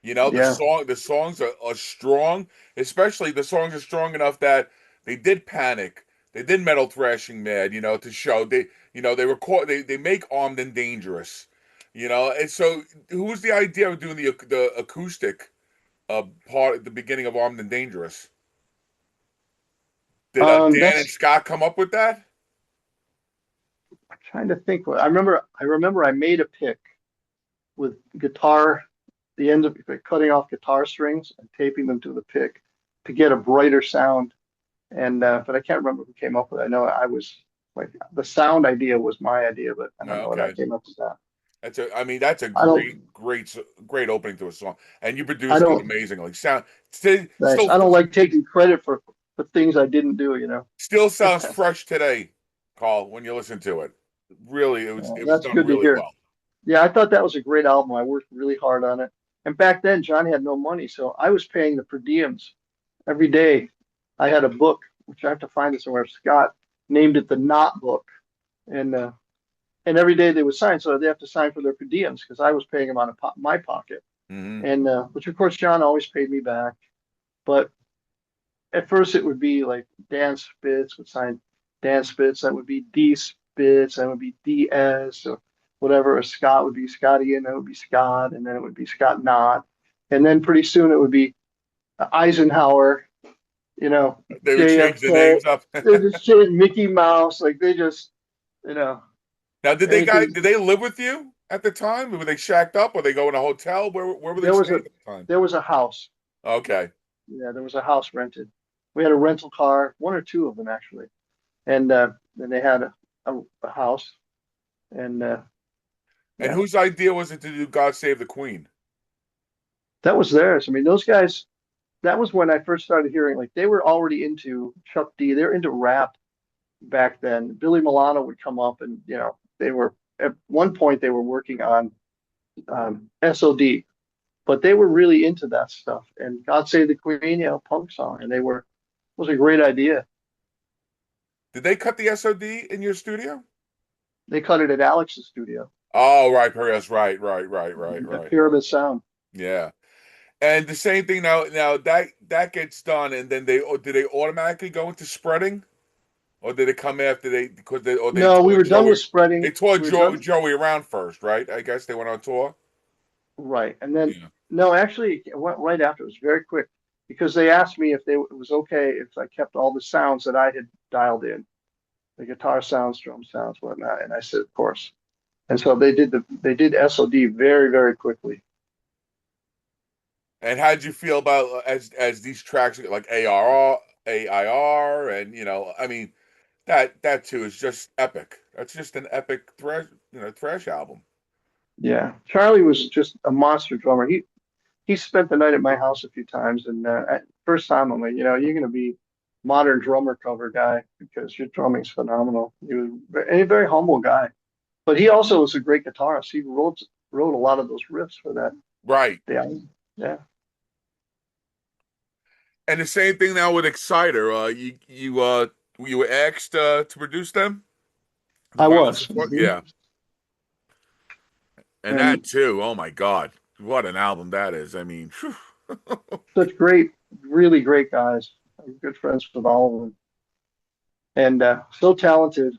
You know, Yeah. the songs are strong, especially the songs are strong enough that they did Panic, they did Metal Thrashing Mad, you know, to show they record they make Armed and Dangerous, you know, and so who was the idea of doing the acoustic part at the beginning of Armed and Dangerous? Did Dan and That's Scott come up with that? I'm trying to think. I remember I made a pick with guitar, the end of cutting off guitar strings and taping them to the pick to get a brighter sound. And but I can't remember who came up with it. I know I was like the sound idea was my idea, but I don't know whether I Okay, came up with that. I mean, that's a I don't, great opening to a song, and you I produced it don't, amazingly. Sound still, thanks. I don't like taking credit for things I didn't do, you know. still sounds fresh today, Carl, when you listen to it. Really, it was That's done good to really hear. well. Yeah, I thought that was a great album. I worked really hard on it. And back then, John had no money, so I was paying the per diems every day. I had a book, which I have to find it somewhere. Scott named it the Knot Book, and every day they would sign, so they have to sign for their per diems because I was paying them out of my pocket. Hmm. And which of course John always paid me back. But at first it would be like Dan Spitz would sign Dan Spitz, that would be D Spitz, that would be DS or whatever, or Scott would be Scotty, and that would be Scott, and then it would be Scott Knott. And then pretty soon it would be Eisenhower, you know, They would change the JFK. names up. They just changed Mickey Mouse, like they just, you know, Now, anything. did they live with you at the time? Were they shacked up? Or they go in a hotel? Where were they There was staying a at the time? there was a house. Okay. Yeah, there was a house rented. We had a rental car, one or two of them actually, and then they had a house, and And yeah, whose idea was it to do God Save the Queen? that was theirs. I mean, those guys. That was when I first started hearing like they were already into Chuck D. They're into rap back then. Billy Milano would come up, and they were at one point they were working on SOD, but they were really into that stuff. And God Save the Queen, punk song, and it was a great idea. Did they cut the SOD in your studio? They cut it at Alex's studio, Oh, right, Perez, right. Pyramid Sound. Yeah. And the same thing now that gets done, and then did they automatically go into spreading? Or did it come after they No, we tore were done with Joey? spreading. They tore We were done. Joey around first, right? I guess they went on tour. Right. And then, Yeah. no, actually, it went right after. It was very quick because they asked me if it was okay if I kept all the sounds that I had dialed in, the guitar sounds, drum sounds, whatnot. And I said, of course. And so they did SOD very, very quickly. And how did you feel about as these tracks like ARR, AIR, and I mean that too is just epic. That's just an epic thrash album. Yeah. Charlie was just a monster drummer. He spent the night at my house a few times. And first time I'm like, you're going to be modern drummer cover guy because your drumming's phenomenal. He was a very humble guy. But he also was a great guitarist. He wrote a lot of those riffs for that. Right. Yeah, yeah. And the same thing now with Exciter. You were asked to produce them, the I violence was. support. Yeah, and And that too. Oh my God, what an album that is. I mean, phew. such great, really great guys. I'm good friends with all of them, and so talented.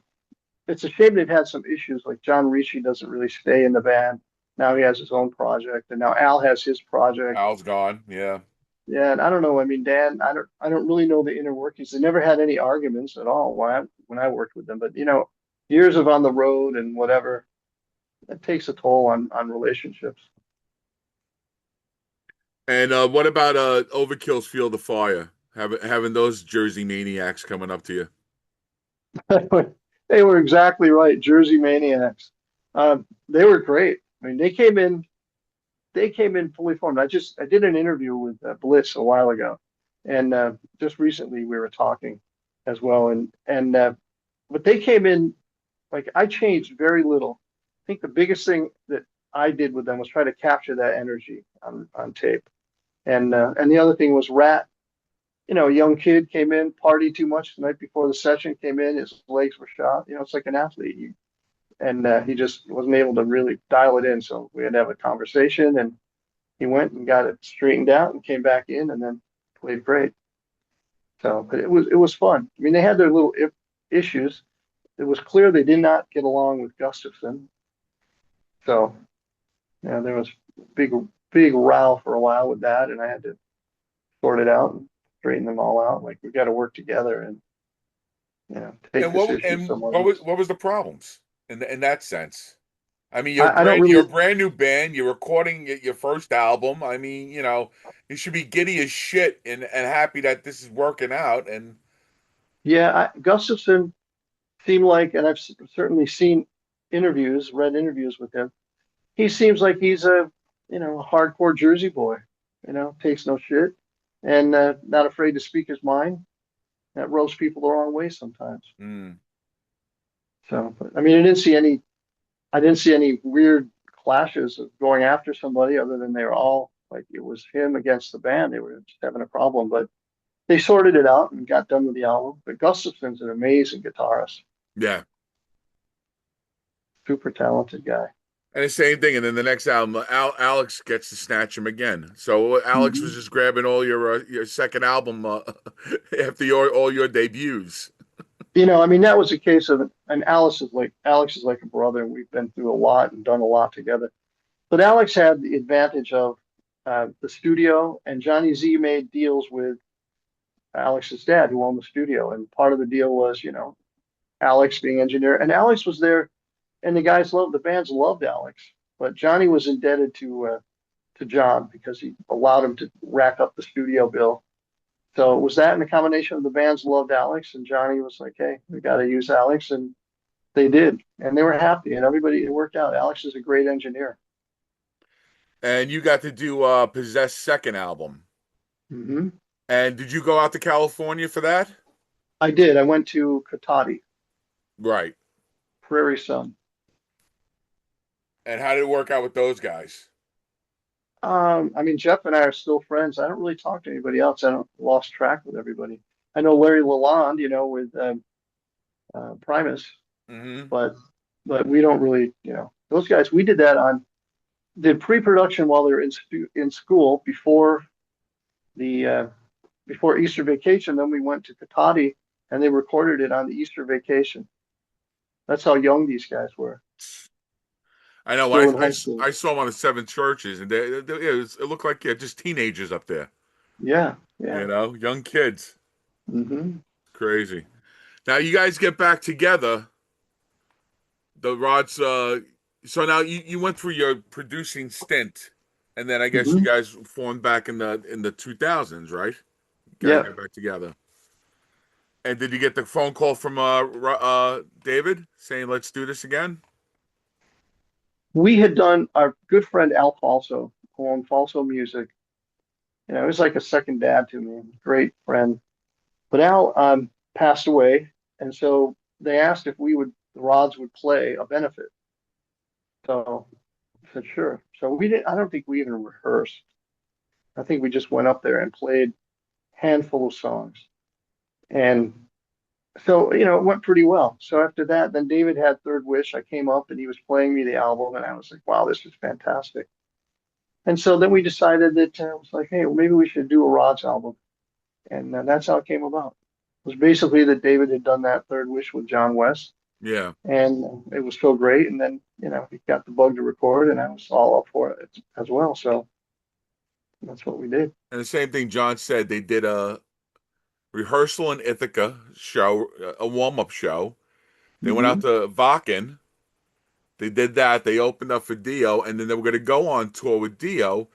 It's a shame they've had some issues. Like John Ricci doesn't really stay in the band. Now he has his own project, and now Al has his project. Al's gone. Yeah. Yeah, and I don't know. I mean, Dan, I don't really know the inner workings. They never had any arguments at all when I worked with them. But years of on the road and whatever, it takes a toll on relationships. And what about Overkill's Field of Fire? Having those Jersey maniacs coming up to you. They were exactly right, Jersey Maniacs. They were great. I mean, they came in fully formed. I did an interview with Blitz a while ago, and just recently we were talking as well. And but they came in like I changed very little. I think the biggest thing that I did with them was try to capture that energy on tape. And the other thing was Rat. A young kid came in, partied too much the night before the session, came in, his legs were shot. It's like an athlete. And he just wasn't able to really dial it in. So we had to have a conversation, and he went and got it straightened out and came back in and then played great. So, but it was fun. I mean, they had their little issues. It was clear they did not get along with Gustafson. So, yeah, there was big big row for a while with that, and I had to sort it out and straighten them all out. Like we got to work together and take And this issue somewhere else. what was the problems in that sense? I mean, I don't you're a really. brand new band. You're recording your first album. I mean, you should be giddy as shit and happy that this is working out. And Yeah, Gustafson seemed like, and I've certainly seen interviews, read interviews with him. He seems like he's a hardcore Jersey boy. Takes no shit and not afraid to speak his mind. That rubs people the wrong way sometimes. mm, So, but, I mean, I didn't see any weird clashes of going after somebody other than they were all like it was him against the band. They were just having a problem, but they sorted it out and got done with the album. But Gustafson's an amazing guitarist, yeah, super talented guy. and the same thing. And then the next album, Alex gets to snatch him again. So Alex was Mhm. just grabbing all your second album after all your debuts. I mean, that was a case of, and Alex is like a brother, and we've been through a lot and done a lot together. But Alex had the advantage of the studio, and Johnny Z made deals with Alex's dad, who owned the studio, and part of the deal was, Alex being engineer, and Alex was there, and the bands loved Alex, but Johnny was indebted to John because he allowed him to rack up the studio bill. So it was that and the combination of the bands loved Alex, and Johnny was like, "Hey, we got to use Alex," and they did, and they were happy, and everybody it worked out. Alex is a great engineer. And you got to do Possess second album. Hmm. And did you go out to California for that? I did. I went to Katati, Right. Prairie Sun. And how did it work out with those guys? I mean, Jeff and I are still friends. I don't really talk to anybody else. I don't lost track with everybody. I know Larry Lalonde, with Primus, Hmm. but we don't really, those guys. We did pre-production while they were in school the uh, before Easter vacation. Then we went to Katati and they recorded it on the Easter vacation. That's how young these guys were, I know. still in high school. I saw them on the Seven Churches, and it looked like just teenagers up there. Yeah, yeah. Young kids. Hmm. Crazy. Now you guys get back together. The Rods. So now you went through your producing stint, and then I guess you Hmm. guys formed back in the 2000s, right? You guys Yeah. got back together. And did you get the phone call from David saying let's do this again? We had done our good friend Al Falso, who owned Falso Music. It was like a second dad to me, great friend. But Al passed away, and so they asked if the Rods would play a benefit. So I said, sure. So we didn't, I don't think we even rehearsed. I think we just went up there and played a handful of songs. And so, it went pretty well. So after that, then David had Third Wish. I came up and he was playing me the album, and I was like, wow, this is fantastic. And so then we decided that it was like, hey, well, maybe we should do a Rods album. And that's how it came about. It was basically that David had done that Third Wish with John West, Yeah. and it was so great. And then, he got the bug to record, and I was all up for it as well. So that's what we did. And the same thing John said. They did a rehearsal in Ithaca show, a warm up show. They went out Hmm. to Vakken. They did that. They opened up for Dio, and then they were going to go on tour with Dio.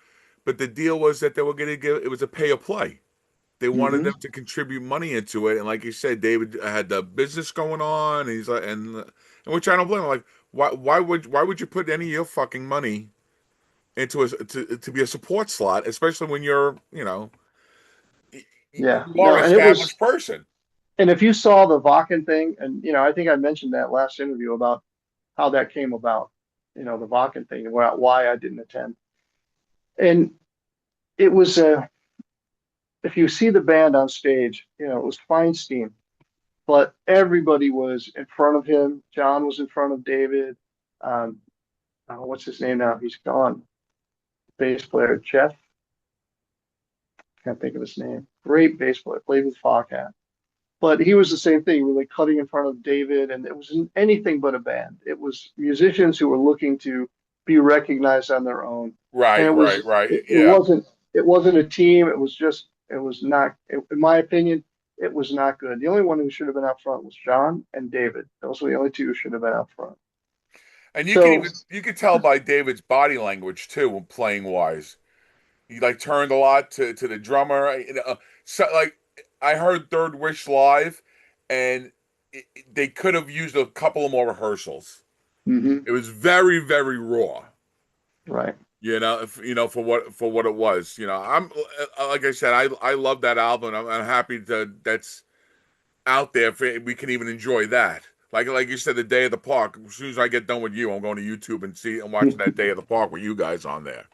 But the deal was that they were going to give it was a pay or play. They wanted Hmm. them to contribute money into it, and like you said, David had the business going on, and he's like, and which I don't blame him. Like, why would you put any of your fucking money into to be a support slot, especially when Yeah, you are no, an and it was, established person. and if you saw the Vakken thing, and I think I mentioned that last interview about how that came about, the Vakken thing, and why I didn't attend. And it was, if you see the band on stage, it was Feinstein, but everybody was in front of him. John was in front of David. Um, what's his name now? He's gone. bass player, Jeff. Can't think of his name. Great bass player, played with Foghat. But he was the same thing, really cutting in front of David, and it was anything but a band. It was musicians who were looking to be recognized on their own, and Right, right, right. it Yeah. wasn't a team. It was not, in my opinion, it was not good. The only one who should have been out front was John and David. Those were the only two who should have been out front. And So, you could tell by David's body language too, when playing wise. He like turned a lot to the drummer. So like I heard Third Wish live, and they could have used a couple of more rehearsals. mhm, It was very very raw. right. For what it was. I'm like I said, I love that album. I'm happy that's out there. We can even enjoy that. Like you said, the Day of the Park. As soon as I get done with you, I'm going to YouTube and watching that Day of the Park with you guys on there.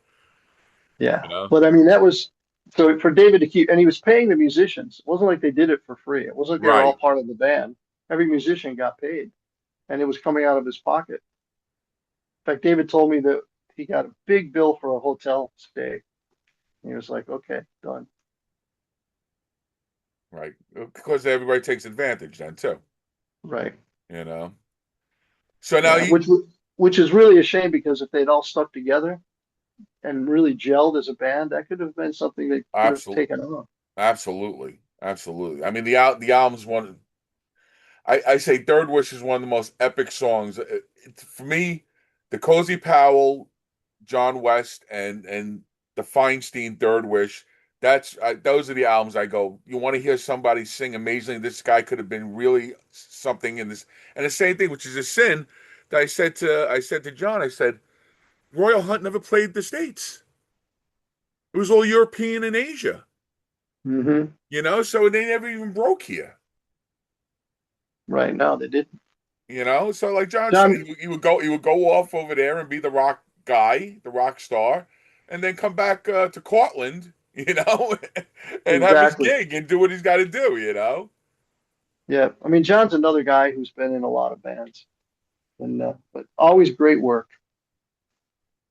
Yeah. You know. But I mean, that was so for David to keep, and he was paying the musicians. It wasn't like they did it for free. It wasn't like they were all Right. part of the band. Every musician got paid, and it was coming out of his pocket. In fact, David told me that he got a big bill for a hotel stay. And he was like, okay, done. Right. Because everybody takes advantage then too. Right. You know. So now Yeah. you Which is really a shame because if they'd all stuck together and really gelled as a band, that could have been something they could have absolutely, taken on. absolutely. I mean the album's one. I say Third Wish is one of the most epic songs. For me, the Cozy Powell, John West, and the Feinstein Third Wish. Those are the albums I go. You want to hear somebody sing amazingly? This guy could have been really something in this. And the same thing, which is a sin, that I said to John. I said Royal Hunt never played the States. It was all European and Asia. Hmm. So they never even broke here. Right. No, they didn't. So like John said, John, he would go off over there and be the rock guy, the rock star, and then come back to Cortland, and have his exactly. gig and do what he's got to do. Yeah. I mean, John's another guy who's been in a lot of bands, and but always great work.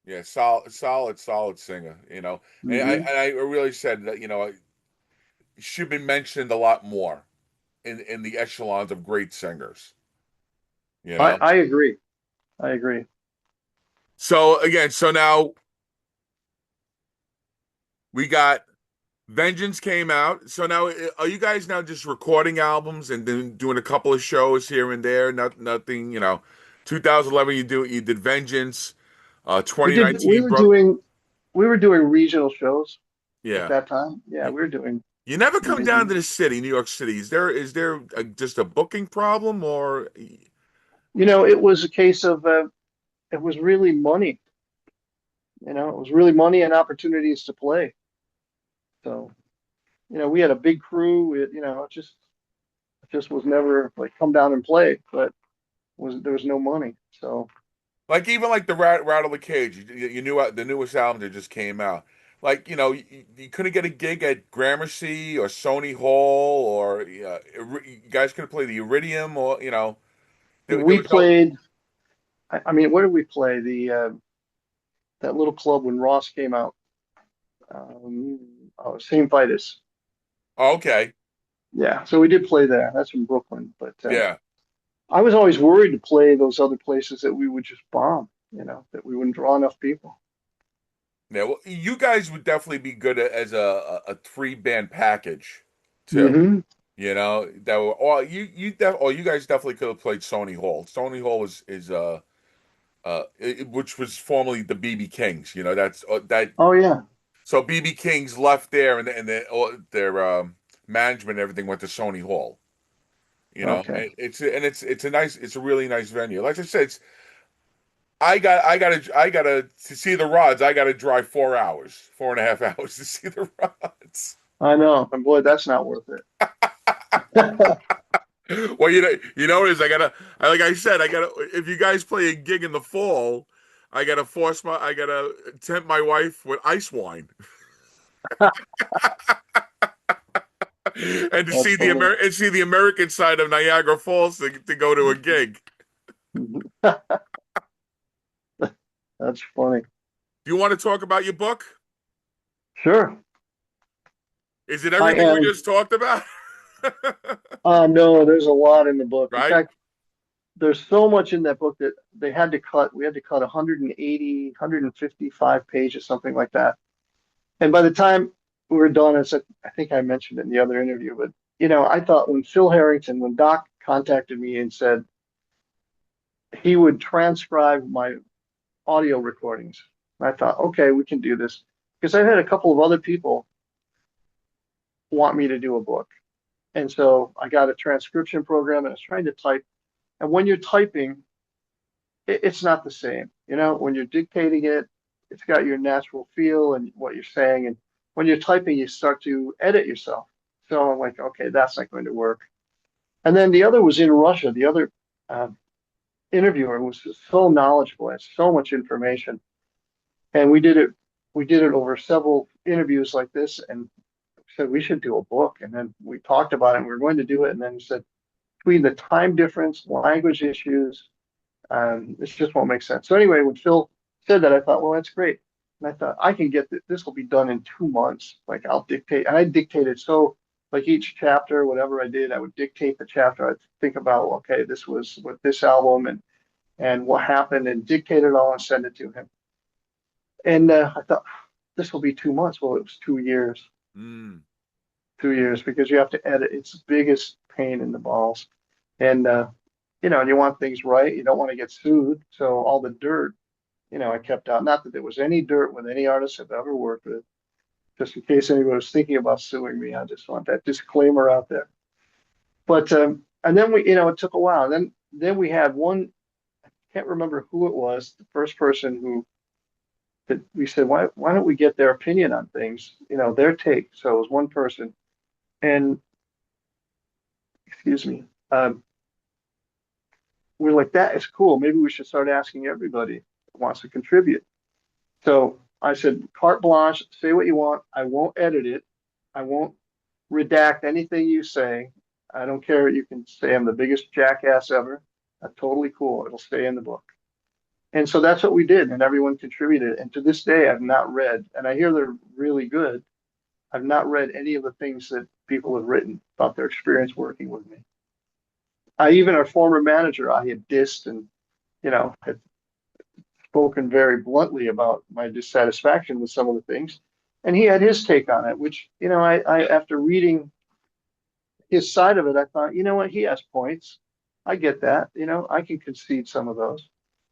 Yeah, solid singer. Hmm. And I really said that should be mentioned a lot more in the echelons of great singers. You know. I agree. I agree. So again, so now we got Vengeance came out. So now, are you guys now just recording albums and then doing a couple of shows here and there? Nothing. 2011, you did Vengeance. We did. 2019 broke. We were doing regional shows at Yeah. that time. Yeah, You, we were doing. you never We come did. down to the city, New York City. Is there just a booking problem or? It was a case of it was really money. It was really money and opportunities to play. So, we had a big crew. It just was never like come down and play, but there was no money. So Like even like the Rattle the Cage, you knew the newest album that just came out. Like you couldn't get a gig at Gramercy or Sony Hall or you guys couldn't play the Iridium or there we was no. played. I mean, where did we play? The that little club when Ross came out. Same Fighters. Oh, okay, Yeah, so we did play there. That's in Brooklyn, but yeah, I was always worried to play those other places that we would just bomb. That we wouldn't draw enough people. yeah. Well, you guys would definitely be good as a three band package too. Hmm. That were all you guys definitely could have played Sony Hall. Sony Hall which was formerly the BB Kings. That's that. Oh yeah. So BB King's left there, and their management and everything went to Sony Hall. Okay. It's a really nice venue. Like I said, I gotta to see the Rods. I gotta drive 4 hours, 4.5 hours to see the Rods. I know, and boy, that's not worth it. Well, what it is. Like I said, I gotta. If you guys play a gig in the fall, I gotta tempt my wife with ice wine. And to That's see funny. the American side of Niagara Falls to go to a gig. That's funny. Do you want to talk about your book? Sure. Is it I everything we am. just talked about? No, there's a lot in the book. In Right? fact, there's so much in that book that they had to cut. We had to cut 180, 155 pages, something like that. And by the time we were done, I think I mentioned it in the other interview, but I thought when Doc contacted me and said he would transcribe my audio recordings, I thought, okay, we can do this. Because I've had a couple of other people want me to do a book. And so I got a transcription program and I was trying to type. And when you're typing, it's not the same. When you're dictating it, it's got your natural feel and what you're saying. And when you're typing, you start to edit yourself. So I'm like, okay, that's not going to work. And then the other was in Russia. The other uh, interviewer was so knowledgeable, had so much information, and we did it. We did it over several interviews like this, and said we should do a book. And then we talked about it. And we were going to do it, and then he said between the time difference, language issues, this just won't make sense. So anyway, when Phil said that, I thought, well, that's great. And I thought I can get this will be done in 2 months. Like I'll dictate, and I dictated so like each chapter, whatever I did, I would dictate the chapter. I'd think about, okay, this was with this album and what happened, and dictate it all and send it to him. And I thought this will be 2 months. Well, it was 2 years. Mm. 2 years because you have to edit. It's the biggest pain in the balls, and and you want things right. You don't want to get sued. So all the dirt, I kept out. Not that there was any dirt with any artist I've ever worked with. Just in case anybody was thinking about suing me, I just want that disclaimer out there. But and then it took a while. Then we had one. I can't remember who it was. The first person who that we said, why don't we get their opinion on things? Their take. So it was one person, and excuse me. We're like, that is cool. Maybe we should start asking everybody that wants to contribute. So I said, carte blanche, say what you want. I won't edit it. I won't redact anything you say. I don't care. You can say I'm the biggest jackass ever. That's totally cool. It'll stay in the book. And so that's what we did, and everyone contributed. And to this day, I've not read, and I hear they're really good. I've not read any of the things that people have written about their experience working with me. Even our former manager, I had dissed and had spoken very bluntly about my dissatisfaction with some of the things, and he had his take on it. Which I after reading his side of it, I thought, you know what, he has points. I get that. I can concede some of those,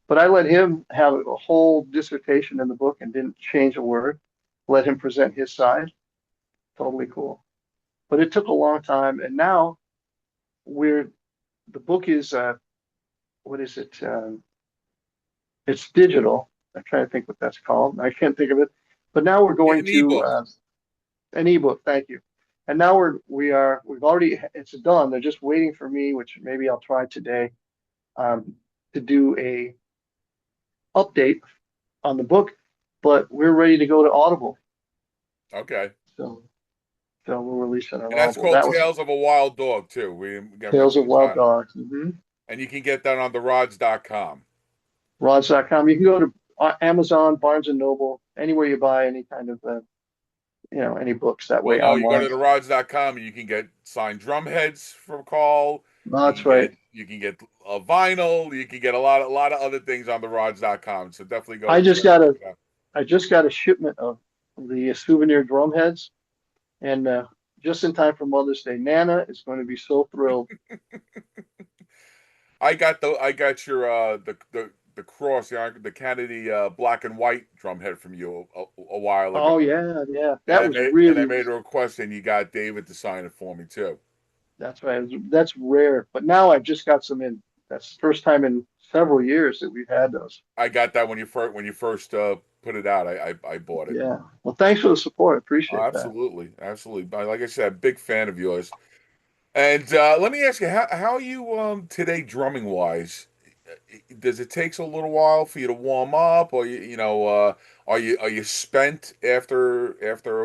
but I let him have a whole dissertation in the book and didn't change a word. Let him present his side. Totally cool. But it took a long time, and now we're the book is what is it? It's digital. I'm trying to think what that's called. I can't think of it. But now we're going An to ebook. an ebook. Thank you. And now we've already it's done. They're just waiting for me, which maybe I'll try today, to do a update on the book. But we're ready to go to Audible. Okay. So we'll release it on And that's Audible. called That was Tales of a Wild Dog, too. We got to Tales mention of the Wild title. Dogs. And you can get that on therods.com. Rods.com. You can go to Amazon, Barnes and Noble, anywhere you buy any kind of any books that Well, way no, you go online. to therods.com and you can get signed drum heads from Carl. That's right. You can get a vinyl. You can get a lot of other things on therods.com. So definitely I go just check got a it out. I just got a shipment of the souvenir drum heads, and just in time for Mother's Day. Nana is going to be so thrilled. I got your the cross the Canedy black and white drum head from you a while ago. Oh yeah, yeah. And That was I really made a request and you got David to sign it for me too. that's right. That's rare. But now I've just got some in. That's the first time in several years that we've had those. I got that when you first put it out. I bought it. Yeah. Well, thanks for the support. Oh, Appreciate that. absolutely, absolutely. But like I said, big fan of yours. And let me ask you, how are you today drumming wise? Does it takes a little while for you to warm up, or are you spent after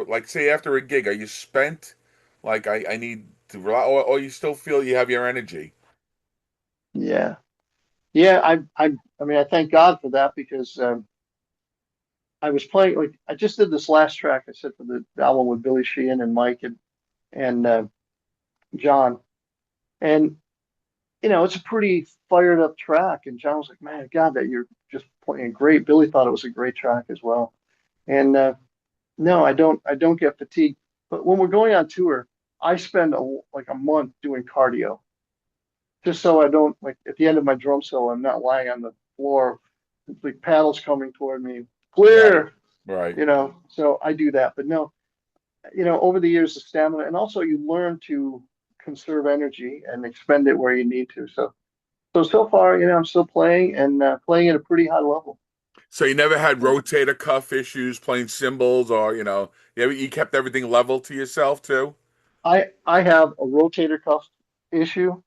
like say after a gig? Are you spent? Like I need to relax, or you still feel you have your energy? Yeah. Yeah. I mean, I thank God for that because I was playing like I just did this last track I said for the album with Billy Sheehan and Mike and John. And it's a pretty fired up track. And John was like, "Man, God, that you're just playing great." Billy thought it was a great track as well. And no, I don't get fatigued. But when we're going on tour, I spend like a month doing cardio just so I don't like at the end of my drum solo, I'm not lying on the floor, like paddles coming toward me, Right, clear, right. So I do that. But no, over the years, the stamina, and also you learn to conserve energy and expend it where you need to. So far, I'm still playing and playing at a pretty high level. So you never had rotator cuff issues playing cymbals, or you kept everything level to yourself too. I have a rotator cuff issue,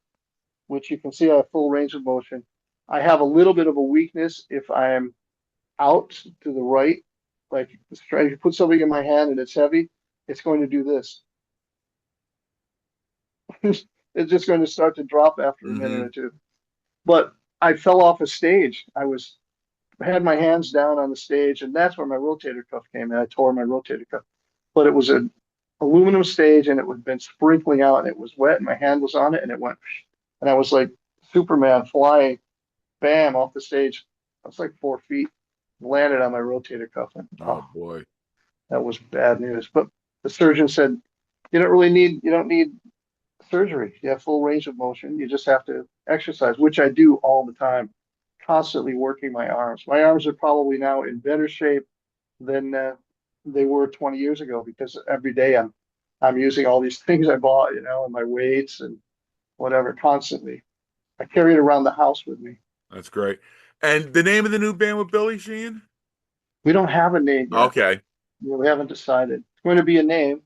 which you can see I have full range of motion. I have a little bit of a weakness if I'm out to the right, like if you put something in my hand and it's heavy, it's going to do this. It's just going to start to drop after a minute Mm-hmm. or two. But I fell off a stage. I had my hands down on the stage, and that's where my rotator cuff came in. I tore my rotator cuff, but it was an aluminum stage, and it had been sprinkling out, and it was wet, and my hand was on it, and it went, and I was like Superman flying, bam, off the stage. I was like 4 feet, landed on my rotator cuff, and Oh boy. that was bad news. But the surgeon said, you don't need surgery. You have full range of motion. You just have to exercise, which I do all the time, constantly working my arms. My arms are probably now in better shape than they were 20 years ago because every day I'm using all these things I bought, and my weights and whatever constantly. I carry it around the house with me. That's great. And the name of the new band with Billy Sheehan? We don't have a name yet. Okay. We haven't decided. It's going to be a name.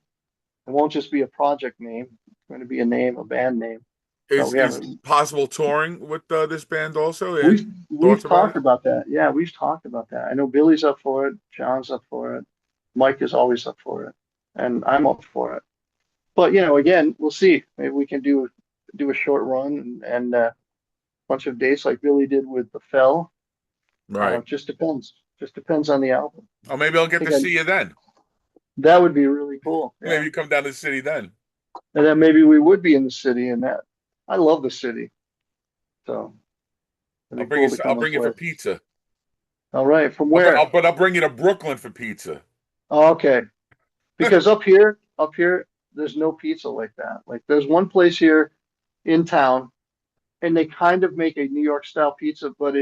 It won't just be a project name. It's going to be a name, a band name. But Is we is haven't. possible touring with this band also? And We've thoughts about talked it? about that. Yeah, we've talked about that. I know Billy's up for it. John's up for it. Mike is always up for it, and I'm up for it. But again, we'll see. Maybe we can do a short run and a bunch of dates like Billy did with the Fell. Right. It just depends. Just depends on the album. Oh, maybe I'll I get to think see you then. that would be really cool. Maybe Yeah, you come down to the city then. and then maybe we would be in the city, and that I love the city, so it'd be cool to I'll come and bring you for play. pizza. All right, from where? But I'll bring you to Brooklyn for pizza. Oh, okay. Because up here, there's no pizza like that. Like there's one place here in town, and they kind of make a New York style pizza, but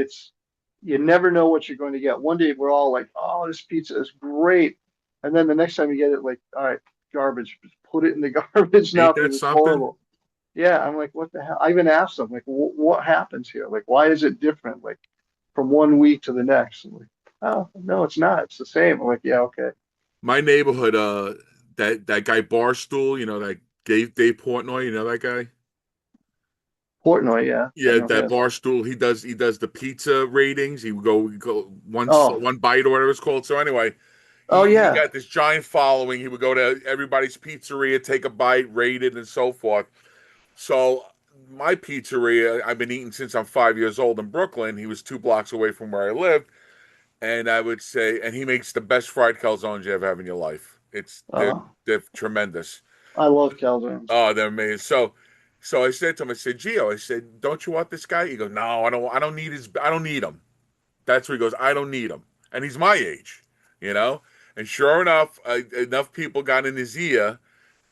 you never know what you're going to get. One day we're all like, "Oh, this pizza is great," and then the next time you get it, like, "All right, garbage. Just put it in the garbage now Ain't that because it's something? horrible." Yeah, I'm like, "What the hell?" I even asked them, like, "What happens here? Like, why is it different? Like from one week to the next?" I'm like, "Oh, no, it's not. It's the same." I'm like, "Yeah, okay." My neighborhood, that guy Barstool, that Dave Portnoy, you know that guy? Portnoy, yeah, I Yeah, know that him. Barstool, he does the pizza ratings. He would go Oh, one bite or whatever it's called. So anyway, oh he yeah. got this giant following. He would go to everybody's pizzeria, take a bite, rate it, and so forth. So my pizzeria, I've been eating since I'm 5 years old in Brooklyn. He was 2 blocks away from where I lived, and I would say, and he makes the best fried calzones you ever have in your life. Oh, They're tremendous. I love calzones. Oh, they're amazing. So I said to him, I said, Gio, I said, don't you want this guy? He goes, no, I don't need I don't need him. That's where he goes, I don't need him. And he's my age, you know? And sure enough, enough people got in his ear,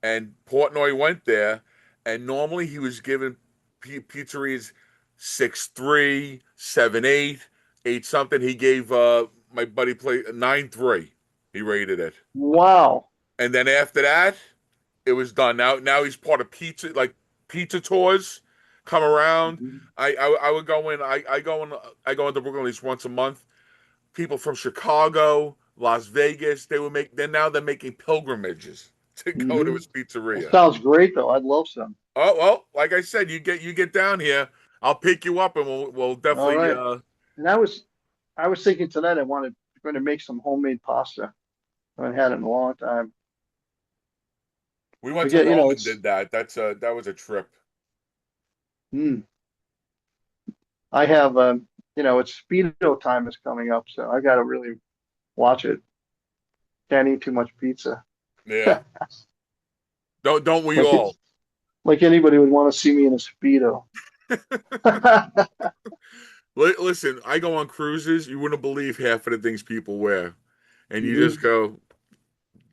and Portnoy went there, and normally he was given pizzerias 6.3, 7.8, 8 something. He gave my buddy play 9.3. He rated it. Wow. And then after that, it was done. Now he's part of pizza tours come around. Mhm. I would go in. I go into Brooklyn at least once a month. People from Chicago, Las Vegas, they're making pilgrimages to go to Mhm. his That pizzeria. sounds great, though. I'd love some. Oh well, like I said, you get down here, I'll pick you up and we'll All definitely right. And I was thinking tonight I wanted going to make some homemade pasta. I haven't had it in a long time. we went to Again, Rome and it's did that. That was a trip. mm, I have it's Speedo time is coming up, so I got to really watch it. Can't eat too much pizza. Yeah. Don't we Like all? like anybody would want to see me in a Speedo. Listen, I go on cruises. You wouldn't believe half of the things people wear, and you just Mhm.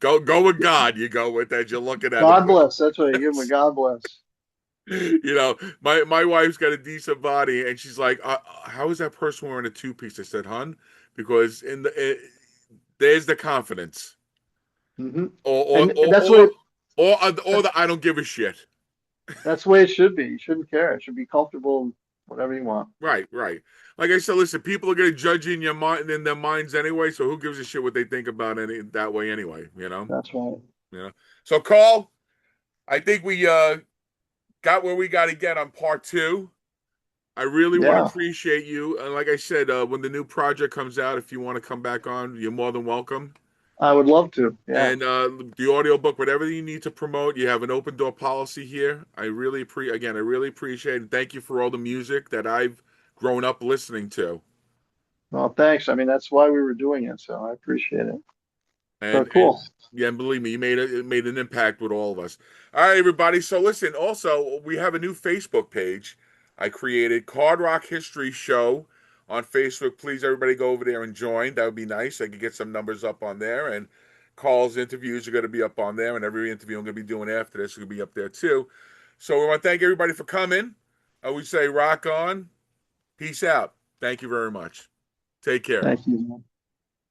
go with God. You go with that. You're looking at them. God bless. That's what you give him a God bless. You know, my wife's got a decent body, and she's like, "How is that person wearing a two piece?" I said, "Hun, because there's the confidence, Hmm. or or And or that's or what or the I don't give a shit." that's the way it should be. You shouldn't care. It should be comfortable, whatever you want. Right, right. Like I said, listen, people are gonna judge you in your mind in their minds anyway. So who gives a shit what they think about any that way anyway? You know, That's right. you know. So Carl, I think we got where we got to get on part two. I really want to Yeah, appreciate you. And like I said, when the new project comes out, if you want to come back on, you're more than welcome. I would love to. Yeah. And the audiobook, whatever you need to promote, you have an open door policy here. I really appreciate it. Thank you for all the music that I've grown up listening to. Well, thanks. I mean, that's why we were doing it, so I appreciate it. So And cool. yeah, and believe me, it made an impact with all of us. All right, everybody. So listen, also we have a new Facebook page I created, Card Rock History Show on Facebook. Please, everybody, go over there and join. That would be nice. I could get some numbers up on there, and Carl's interviews are going to be up on there, and every interview I'm going to be doing after this will be up there too. So we want to thank everybody for coming. We say rock on, peace out. Thank you very much. Take care. Thank you, man.